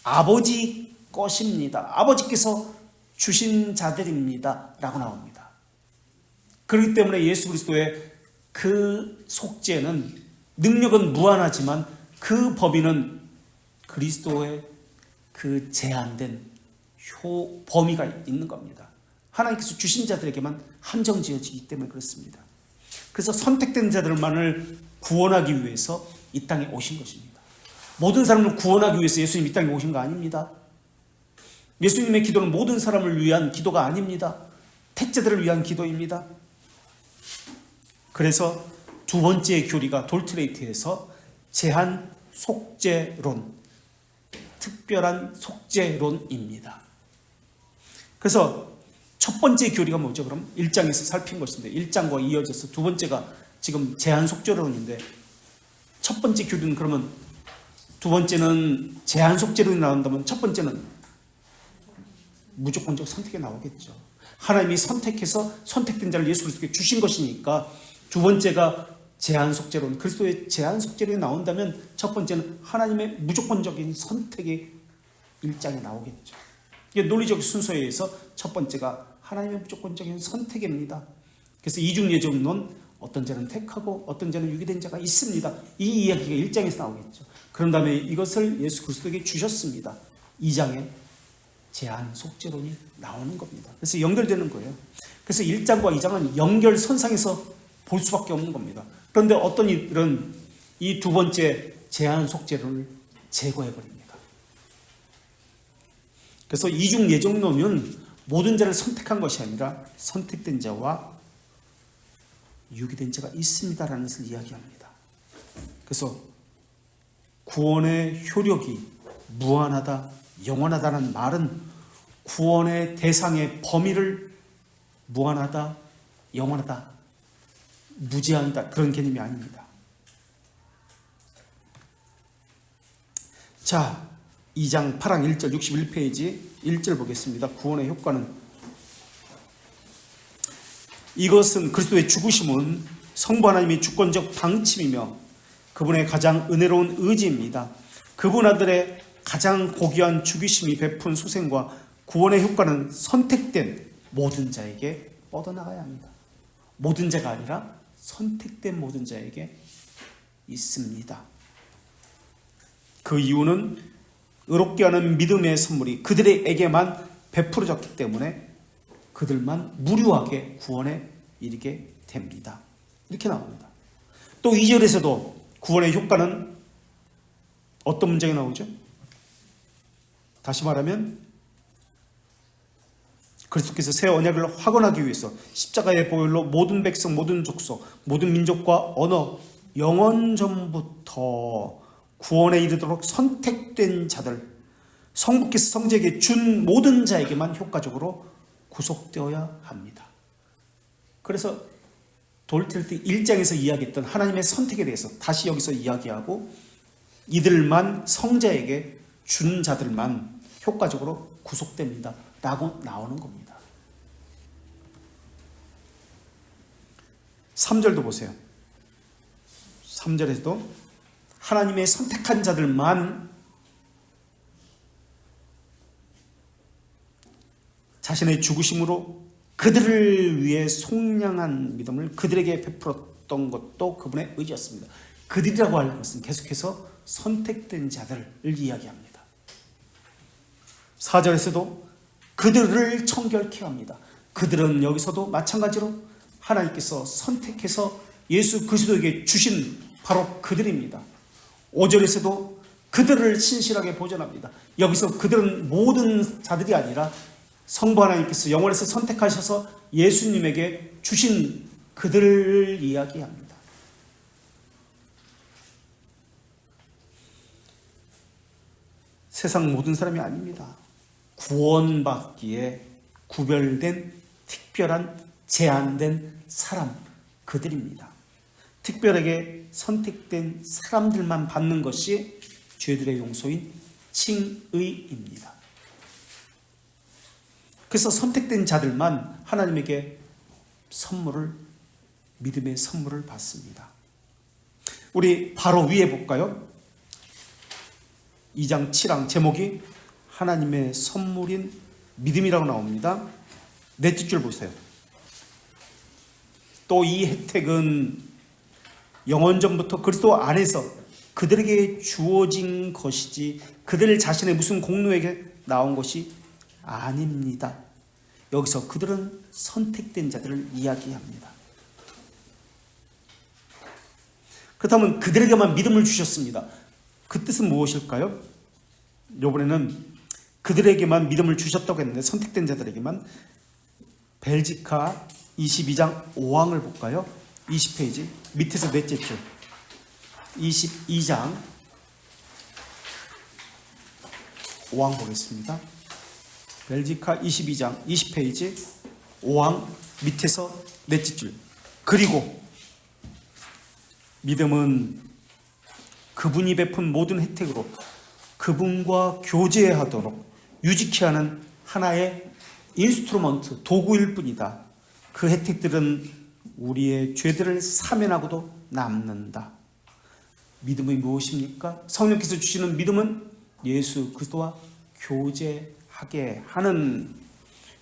아버지 것입니다. 아버지께서 주신 자들입니다. 라고 나옵니다. 그렇기 때문에 예수 그리스도의 그 속죄는 능력은 무한하지만 그 범위는 그리스도의 그 제한된 범위가 있는 겁니다. 하나님께서 주신 자들에게만 한정지어지기 때문에 그렇습니다. 그래서 선택된 자들만을 구원하기 위해서 이 땅에 오신 것입니다. 모든 사람을 구원하기 위해서 예수님 이 땅에 오신 거 아닙니다. 예수님의 기도는 모든 사람을 위한 기도가 아닙니다. 택자들을 위한 기도입니다. 그래서 두 번째 교리가 돌트레이트에서 제한 속죄론, 특별한 속죄론입니다. 그래서 첫 번째 교리가 뭐죠? 그럼 1장에서 살핀 것인데 1장과 이어져서 두 번째가 지금 제한 속죄론인데 첫 번째 교리는 그러면 두 번째는 제한 속죄론이 나온다면 첫 번째는 무조건적 선택에 나오겠죠. 하나님이 선택해서 선택된 자를 예수 그리스도께 주신 것이니까 두 번째가 제한 속죄론, 그리스도의 제한 속죄론이 나온다면 첫 번째는 하나님의 무조건적인 선택이 1장에 나오겠죠. 이게 논리적 순서에 의해서 첫 번째가 하나님의 무조건적인 선택입니다. 그래서 이중예정론, 어떤 자는 택하고 어떤 자는 유기된 자가 있습니다. 이 이야기가 1장에서 나오겠죠. 그런 다음에 이것을 예수 그리스도에게 주셨습니다. 2장에 제한 속죄론이 나오는 겁니다. 그래서 연결되는 거예요. 그래서 1장과 2장은 연결선상에서 볼 수밖에 없는 겁니다. 그런데 어떤 일은 이 두 번째 제한 속죄론을 제거해버립니다. 그래서 이중예정론은 모든 자를 선택한 것이 아니라 선택된 자와 유기된 자가 있습니다라는 것을 이야기합니다. 그래서 구원의 효력이 무한하다, 영원하다는 말은 구원의 대상의 범위를 무한하다, 영원하다, 무제한이다 그런 개념이 아닙니다. 자, 2장 8항 1절 61페이지 1절 보겠습니다. 구원의 효과는 이것은 그리스도의 죽으심은 성부 하나님의 주권적 방침이며 그분의 가장 은혜로운 의지입니다. 그분 아들의 가장 고귀한 죽으심이 베푼 소생과 구원의 효과는 선택된 모든 자에게 뻗어나가야 합니다. 모든 자가 아니라 선택된 모든 자에게 있습니다. 그 이유는 의롭게 하는 믿음의 선물이 그들에게만 베풀어졌기 때문에 그들만 무료하게 구원에 이르게 됩니다. 이렇게 나옵니다. 또 2절에서도 구원의 효과는 어떤 문장이 나오죠? 다시 말하면 그리스도께서 새 언약을 확언하기 위해서 십자가의 보혈로 모든 백성, 모든 족속, 모든 민족과 언어, 영원 전부터 구원에 이르도록 선택된 자들, 성부께서 성자에게 준 모든 자에게만 효과적으로 구속되어야 합니다. 그래서 돌트레이트 1장에서 이야기했던 하나님의 선택에 대해서 다시 여기서 이야기하고 이들만 성자에게 준 자들만 효과적으로 구속됩니다 라고 나오는 겁니다. 3절도 보세요. 3절에서도 하나님의 선택한 자들만 자신의 죽으심으로 그들을 위해 속량한 믿음을 그들에게 베풀었던 것도 그분의 의지였습니다. 그들이라고 할 것은 계속해서 선택된 자들을 이야기합니다. 4절에서도 그들을 청결케 합니다. 그들은 여기서도 마찬가지로 하나님께서 선택해서 예수 그리스도에게 주신 바로 그들입니다. 5절에서도 그들을 신실하게 보존합니다. 여기서 그들은 모든 자들이 아니라 성부 하나님께서 영원에서 선택하셔서 예수님에게 주신 그들을 이야기합니다. 세상 모든 사람이 아닙니다. 구원받기에 구별된 특별한 제한된 사람, 그들입니다. 특별하게 선택된 사람들만 받는 것이 죄들의 용서인 칭의입니다. 그래서 선택된 자들만 하나님에게 믿음의 선물을 받습니다. 우리 바로 위에 볼까요? 2장 7항 제목이 하나님의 선물인 믿음이라고 나옵니다. 넷째 줄 보세요. 또 이 혜택은 영원전부터 그리스도 안에서 그들에게 주어진 것이지 그들 자신의 무슨 공로에게 나온 것이 아닙니다. 여기서 그들은 선택된 자들을 이야기합니다. 그렇다면 그들에게만 믿음을 주셨습니다. 그 뜻은 무엇일까요? 이번에는 그들에게만 믿음을 주셨다고 했는데 선택된 자들에게만 벨지카 22장 5항을 볼까요? 20페이지 밑에서 넷째 줄 22장 5항 보겠습니다. 벨지카 22장 20페이지 5항 밑에서 넷째 줄. 그리고 믿음은 그분이 베푼 모든 혜택으로 그분과 교제하도록 유지케 하는 하나의 인스트루먼트, 도구일 뿐이다. 그 혜택들은 우리의 죄들을 사면하고도 남는다. 믿음이 무엇입니까? 성령께서 주시는 믿음은 예수 그리스도와 교제하게 하는,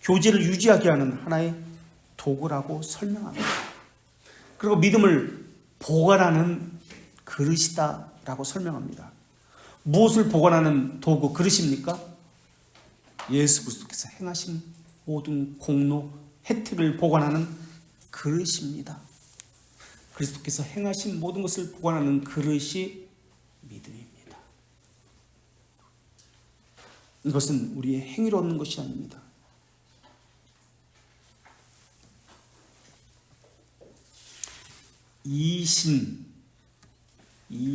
교제를 유지하게 하는 하나의 도구라고 설명합니다. 그리고 믿음을 보관하는 그릇이다 라고 설명합니다. 무엇을 보관하는 도구, 그릇입니까? 예수 그리스도께서 행하신 모든 공로, 혜택을 보관하는 그릇입니다. 그리스도께서 행하신 모든 것을 보관하는 그릇이 믿음입니다. 이것은 우리의 행위로 얻는 것이 아닙니다. 이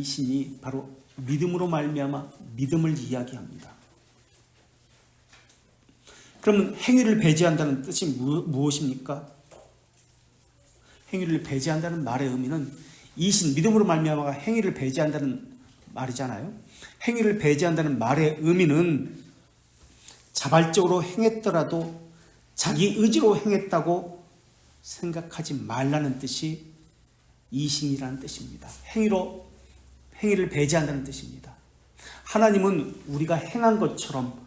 신이 바로 믿음으로 말미암아 믿음을 이야기합니다. 그러면 행위를 배제한다는 뜻이 무엇입니까? 행위를 배제한다는 말의 의미는 이 신, 믿음으로 말미암아 행위를 배제한다는 말이잖아요. 행위를 배제한다는 말의 의미는 자발적으로 행했더라도 자기 의지로 행했다고 생각하지 말라는 뜻이 이신이라는 뜻입니다. 행위를 배제한다는 뜻입니다. 하나님은 우리가 행한 것처럼,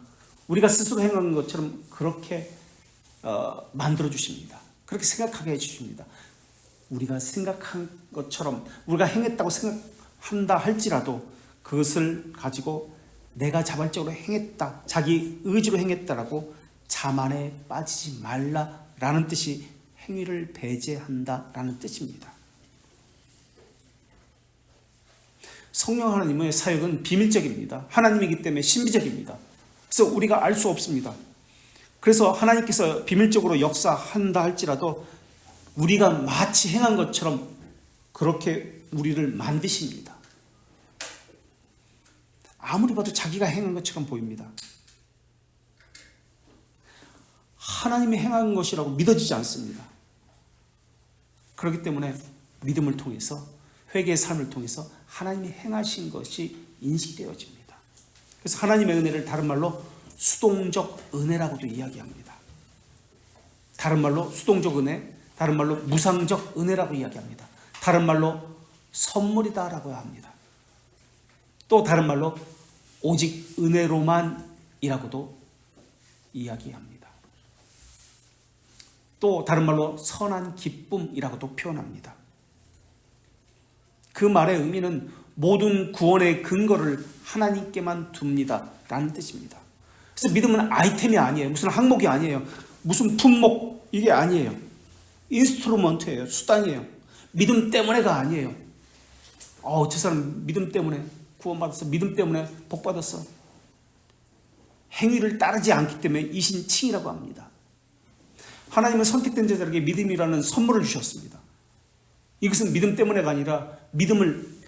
우리가 스스로 행한 것처럼 그렇게 만들어 주십니다. 그렇게 생각하게 해주십니다. 우리가 생각한 것처럼 우리가 행했다고 생각한다 할지라도 그것을 가지고 내가 자발적으로 행했다, 자기 의지로 행했다라고 자만에 빠지지 말라라는 뜻이 행위를 배제한다라는 뜻입니다. 성령 하나님의 사역은 비밀적입니다. 하나님이기 때문에 신비적입니다. 그래서 우리가 알 수 없습니다. 그래서 하나님께서 비밀적으로 역사한다 할지라도 우리가 마치 행한 것처럼 그렇게 우리를 만드십니다. 아무리 봐도 자기가 행한 것처럼 보입니다. 하나님이 행한 것이라고 믿어지지 않습니다. 그렇기 때문에 믿음을 통해서, 회개의 삶을 통해서 하나님이 행하신 것이 인식되어집니다. 그래서 하나님의 은혜를 다른 말로 수동적 은혜라고도 이야기합니다. 다른 말로 수동적 은혜, 다른 말로 무상적 은혜라고 이야기합니다. 다른 말로 선물이다라고 합니다. 또 다른 말로 오직 은혜로만이라고도 이야기합니다. 또 다른 말로 선한 기쁨이라고도 표현합니다. 그 말의 의미는 모든 구원의 근거를 하나님께만 둡니다 라는 뜻입니다. 그래서 믿음은 아이템이 아니에요. 무슨 항목이 아니에요. 무슨 품목, 이게 아니에요. 인스트루먼트예요. 수단이에요. 믿음 때문에가 아니에요. 저 사람 믿음 때문에 구원받았어. 믿음 때문에 복받았어. 행위를 따르지 않기 때문에 이신칭이라고 합니다. 하나님은 선택된 자들에게 믿음이라는 선물을 주셨습니다. 이것은 믿음 때문에가 아니라 믿음을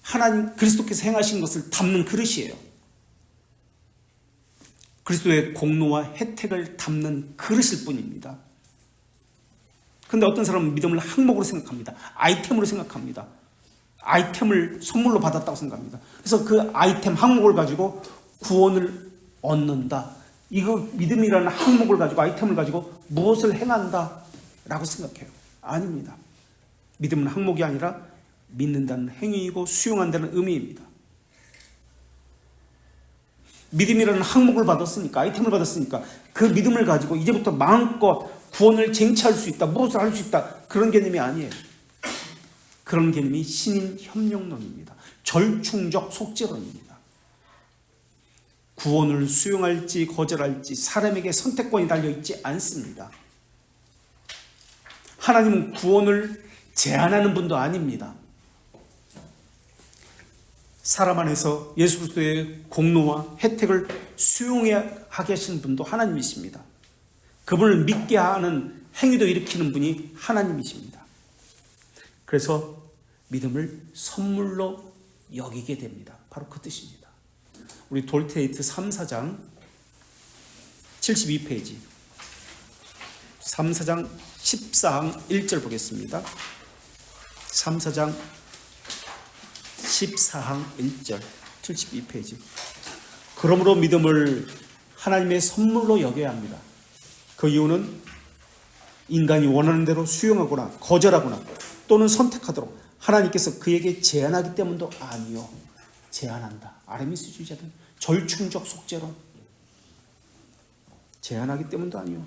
하나님 그리스도께서 행하신 것을 담는 그릇이에요. 그리스도의 공로와 혜택을 담는 그릇일 뿐입니다. 근데 어떤 사람은 믿음을 항목으로 생각합니다. 아이템으로 생각합니다. 아이템을 선물로 받았다고 생각합니다. 그래서 그 아이템 항목을 가지고 구원을 얻는다. 이거 믿음이라는 항목을 가지고, 아이템을 가지고 무엇을 행한다 라고 생각해요. 아닙니다. 믿음은 항목이 아니라 믿는다는 행위이고 수용한다는 의미입니다. 믿음이라는 항목을 받았으니까, 아이템을 받았으니까 그 믿음을 가지고 이제부터 마음껏 구원을 쟁취할 수 있다, 무엇을 할 수 있다, 그런 개념이 아니에요. 그런 개념이 신인 협력론입니다. 절충적 속죄론입니다. 구원을 수용할지 거절할지 사람에게 선택권이 달려있지 않습니다. 하나님은 구원을 제한하는 분도 아닙니다. 사람 안에서 예수 그리스도의 공로와 혜택을 수용하게 하신 분도 하나님이십니다. 그분을 믿게 하는 행위도 일으키는 분이 하나님이십니다. 그래서 믿음을 선물로 여기게 됩니다. 바로 그 뜻입니다. 우리 돌테이트 3, 4장 72페이지 3, 4장 14항 1절 보겠습니다. 3, 4장 14항 1절 72페이지. 그러므로 믿음을 하나님의 선물로 여겨야 합니다. 그 이유는 인간이 원하는 대로 수용하거나 거절하거나 또는 선택하도록 하나님께서 그에게 제한하기 때문도 아니요. 제한한다. 아르미스주의자들 절충적 속죄론. 제한하기 때문도 아니요.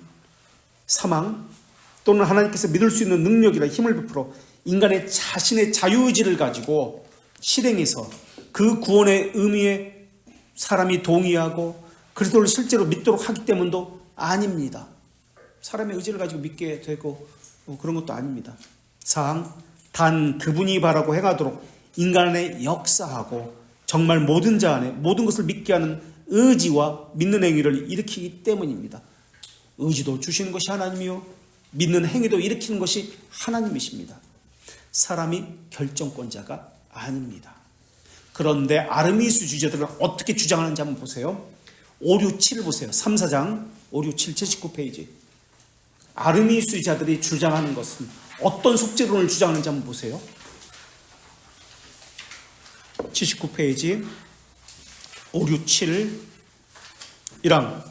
사망 또는 하나님께서 믿을 수 있는 능력이나 힘을 베풀어 인간의 자신의 자유의지를 가지고 실행해서 그 구원의 의미에 사람이 동의하고 그리스도를 실제로 믿도록 하기 때문도 아닙니다. 사람의 의지를 가지고 믿게 되고 그런 것도 아닙니다. 사항, 단 그분이 바라고 행하도록 인간 안에 역사하고 정말 모든 자 안에 모든 것을 믿게 하는 의지와 믿는 행위를 일으키기 때문입니다. 의지도 주시는 것이 하나님이요 믿는 행위도 일으키는 것이 하나님이십니다. 사람이 결정권자가 아닙니다. 그런데 아르미스주의자들은 어떻게 주장하는지 한번 보세요. 5, 6, 7을 보세요. 3, 4장 5, 6, 7, 79페이지. 아르미스주의자들이 주장하는 것은 어떤 속죄론을 주장하는지 한번 보세요. 79페이지 5, 6, 7 1항.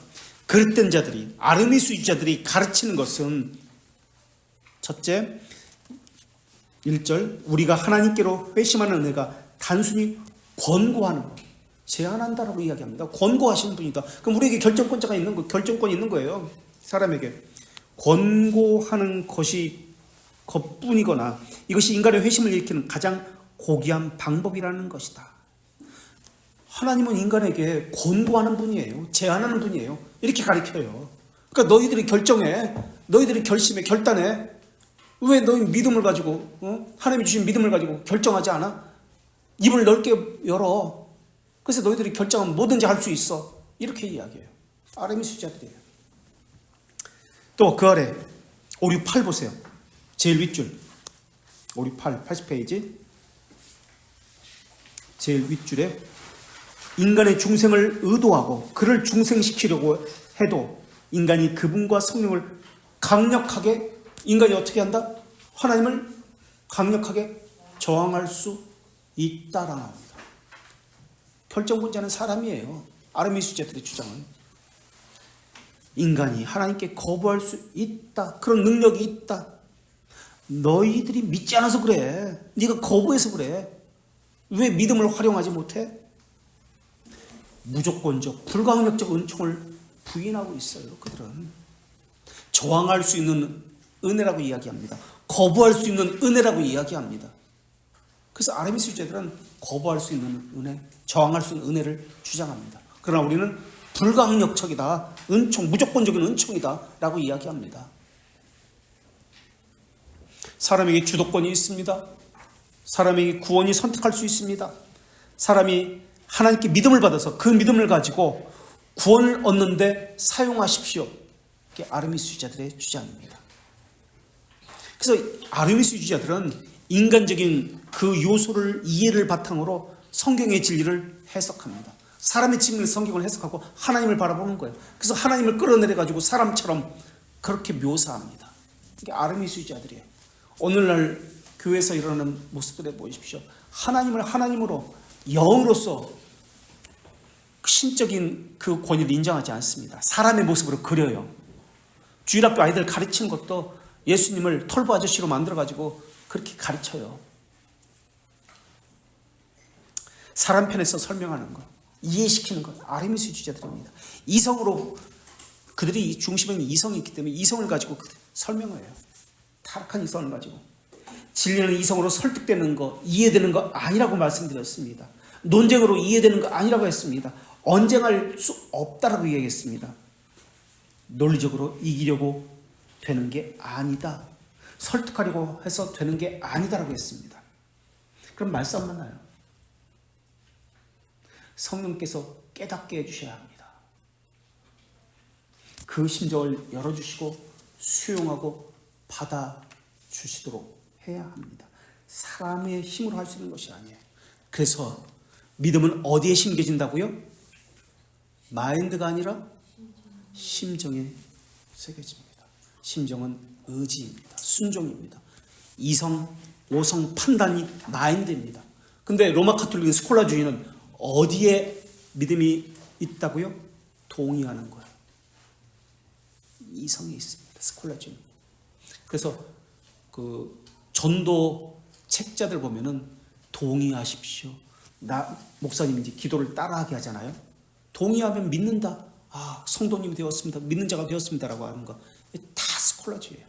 그릇된 자들이 아르미스주의자들이 가르치는 것은 첫째 1절 우리가 하나님께로 회심하는 은혜가 단순히 권고하는 것, 제한한다라고 이야기합니다. 권고하시는 분이다. 그럼 우리에게 결정권자가 있는 거, 결정권이 있는 거예요. 사람에게 권고하는 것이 것뿐이거나 이것이 인간의 회심을 일으키는 가장 고귀한 방법이라는 것이다. 하나님은 인간에게 권고하는 분이에요. 제한하는 분이에요. 이렇게 가르쳐요. 그러니까 너희들이 결정해, 너희들이 결심해, 결단해. 왜 너희 믿음을 가지고 하나님이 주신 믿음을 가지고 결정하지 않아? 입을 넓게 열어. 그래서 너희들이 결정하면 뭐든지 할 수 있어. 이렇게 이야기해요. 아르미스주의자들이에요. 또 그 아래 5, 6, 8 보세요. 제일 윗줄 5, 6, 8 80페이지 제일 윗줄에 인간의 중생을 의도하고 그를 중생시키려고 해도 인간이 그분과 성령을 강력하게 인간이 어떻게 한다? 하나님을 강력하게 저항할 수 있다라는 겁니다. 결정권자는 사람이에요. 아르미스주의자들의 주장은 인간이 하나님께 거부할 수 있다. 그런 능력이 있다. 너희들이 믿지 않아서 그래. 네가 거부해서 그래. 왜 믿음을 활용하지 못해? 무조건적, 불가항력적 은총을 부인하고 있어요. 그들은 저항할 수 있는 은혜라고 이야기합니다. 거부할 수 있는 은혜라고 이야기합니다. 그래서 아르미스주의자들은 거부할 수 있는 은혜, 저항할 수 있는 은혜를 주장합니다. 그러나 우리는 불가항력적이다, 은총, 무조건적인 은총이다 라고 이야기합니다. 사람에게 주도권이 있습니다. 사람에게 구원이 선택할 수 있습니다. 사람이 하나님께 믿음을 받아서 그 믿음을 가지고 구원을 얻는데 사용하십시오. 이게 아르미스주의자들의 주장입니다. 그래서 아르미스주의자들은 인간적인 그 요소를 이해를 바탕으로 성경의 진리를 해석합니다. 사람의 측면에서 성경을 해석하고 하나님을 바라보는 거예요. 그래서 하나님을 끌어내려가지고 사람처럼 그렇게 묘사합니다. 이게 아르미수자들이에요. 오늘날 교회에서 일어나는 모습들에 보십시오. 하나님을 하나님으로 영으로서 신적인 그 권위를 인정하지 않습니다. 사람의 모습으로 그려요. 주일학교 아이들 가르치는 것도 예수님을 털보 아저씨로 만들어가지고 그렇게 가르쳐요. 사람 편에서 설명하는 것, 이해시키는 것, 아르미수주자들입니다. 이성으로 그들이 중심에 있는 이성이 있기 때문에 이성을 가지고 설명을 해요. 타락한 이성을 가지고. 진리는 이성으로 설득되는 거, 이해되는 거 아니라고 말씀드렸습니다. 논쟁으로 이해되는 거 아니라고 했습니다. 언쟁할 수 없다라고 이야기했습니다. 논리적으로 이기려고 되는 게 아니다. 설득하려고 해서 되는 게 아니다라고 했습니다. 그럼 말싸움 안 나요. 성령께서 깨닫게 해주셔야 합니다. 그 심정을 열어주시고 수용하고 받아주시도록 해야 합니다. 사람의 힘으로 할 수 있는 것이 아니에요. 그래서 믿음은 어디에 심겨진다고요? 마인드가 아니라 심정에 새겨집니다. 심정은 의지입니다. 순종입니다. 이성, 오성 판단이 마인드입니다. 근데 로마 카톨릭 스콜라주의는 어디에 믿음이 있다고요? 동의하는 거예요. 이성에 있습니다. 스콜라주의. 그래서 그 전도 책자들 보면은 동의하십시오. 나 목사님이 이제 기도를 따라하게 하잖아요. 동의하면 믿는다. 아, 성도님이 되었습니다. 믿는 자가 되었습니다라고 하는 거. 다 스콜라주의예요.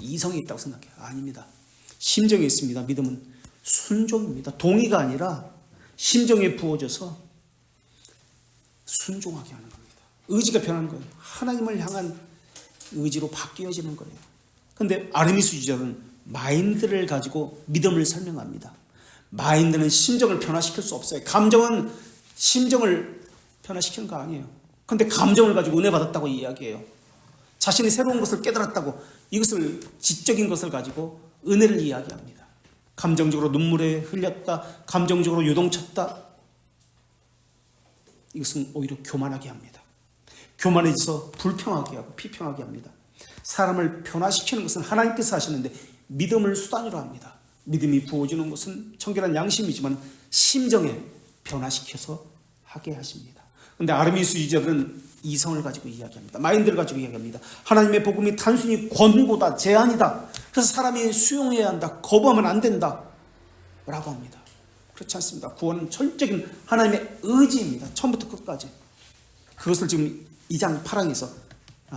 이성이 있다고 생각해요. 아닙니다. 심정이 있습니다. 믿음은 순종입니다. 동의가 아니라 심정에 부어져서 순종하게 하는 겁니다. 의지가 변하는 거예요. 하나님을 향한 의지로 바뀌어지는 거예요. 그런데 아르미수주자는 마인드를 가지고 믿음을 설명합니다. 마인드는 심정을 변화시킬 수 없어요. 감정은 심정을 변화시키는 거 아니에요. 그런데 감정을 가지고 은혜 받았다고 이야기해요. 자신이 새로운 것을 깨달았다고 이것을 지적인 것을 가지고 은혜를 이야기합니다. 감정적으로 눈물에 흘렸다. 감정적으로 요동쳤다. 이것은 오히려 교만하게 합니다. 교만해져서 불평하게 하고 비평하게 합니다. 사람을 변화시키는 것은 하나님께서 하시는데 믿음을 수단으로 합니다. 믿음이 부어주는 것은 청결한 양심이지만 심정에 변화시켜서 하게 하십니다. 그런데 아르미수주자들은 이성을 가지고 이야기합니다. 마인드를 가지고 이야기합니다. 하나님의 복음이 단순히 권고다, 제안이다. 그래서 사람이 수용해야 한다, 거부하면 안 된다 라고 합니다. 그렇지 않습니다. 구원은 철저히 하나님의 의지입니다. 처음부터 끝까지. 그것을 지금 2장 8항에서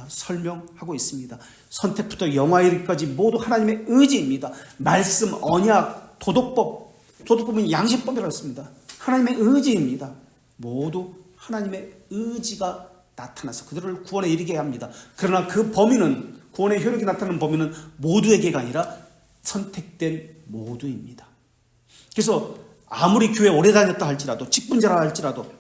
설명하고 있습니다. 선택부터 영화에 이르기까지 모두 하나님의 의지입니다. 말씀, 언약, 도덕법은 양심법이라고 했습니다. 하나님의 의지입니다. 모두 하나님의 의지가 나타나서 그들을 구원에 이르게 합니다. 그러나 그 범위는, 구원의 효력이 나타나는 범위는 모두에게가 아니라 선택된 모두입니다. 그래서 아무리 교회 오래 다녔다 할지라도, 직분자라 할지라도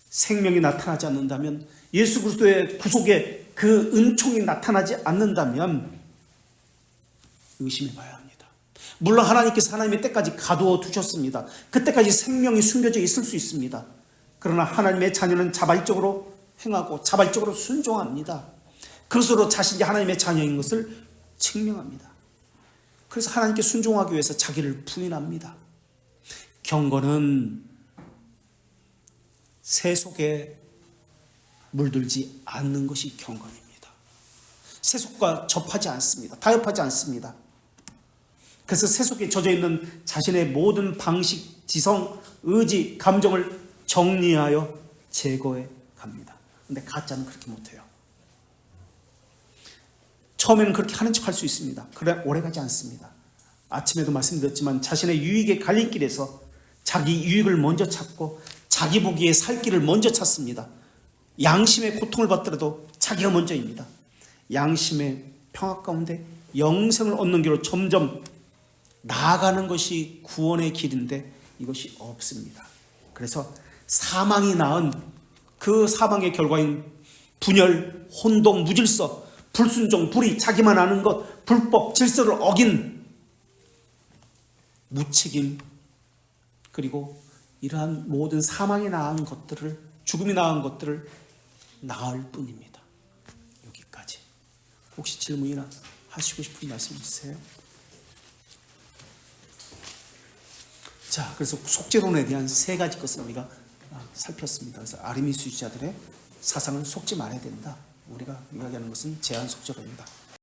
생명이 나타나지 않는다면, 예수 그리스도의 구속의 그 은총이 나타나지 않는다면 의심해 봐야 합니다. 물론 하나님께서 하나님의 때까지 가두어 두셨습니다. 그때까지 생명이 숨겨져 있을 수 있습니다. 그러나 하나님의 자녀는 자발적으로 행하고 자발적으로 순종합니다. 그것으로 자신이 하나님의 자녀인 것을 증명합니다. 그래서 하나님께 순종하기 위해서 자기를 부인합니다. 경건은 세속에 물들지 않는 것이 경건입니다. 세속과 접하지 않습니다. 타협하지 않습니다. 그래서 세속에 젖어있는 자신의 모든 방식, 지성, 의지, 감정을 정리하여 제거해 갑니다. 근데 가짜는 그렇게 못해요. 처음에는 그렇게 하는 척 할 수 있습니다. 그러나 오래가지 않습니다. 아침에도 말씀드렸지만 자신의 유익의 갈림길에서 자기 유익을 먼저 찾고 자기 보기에 살 길을 먼저 찾습니다. 양심의 고통을 받더라도 자기가 먼저입니다. 양심의 평화 가운데 영생을 얻는 길로 점점 나아가는 것이 구원의 길인데 이것이 없습니다. 그래서 사망이 낳은 그 사망의 결과인 분열, 혼동, 무질서, 불순종, 불의, 자기만 아는 것, 불법, 질서를 어긴 무책임, 그리고 이러한 모든 사망이 나은 것들을, 죽음이 나은 것들을 나을 뿐입니다. 여기까지. 혹시 질문이나 하시고 싶은 말씀 있으세요? 자, 그래서 속죄론에 대한 세 가지 것을 우리가 살폈습니다. 그래서 아르미스주자들의 사상을 속지 말아야 된다. 우리가 이야기하는 것은 제한 속죄론이다.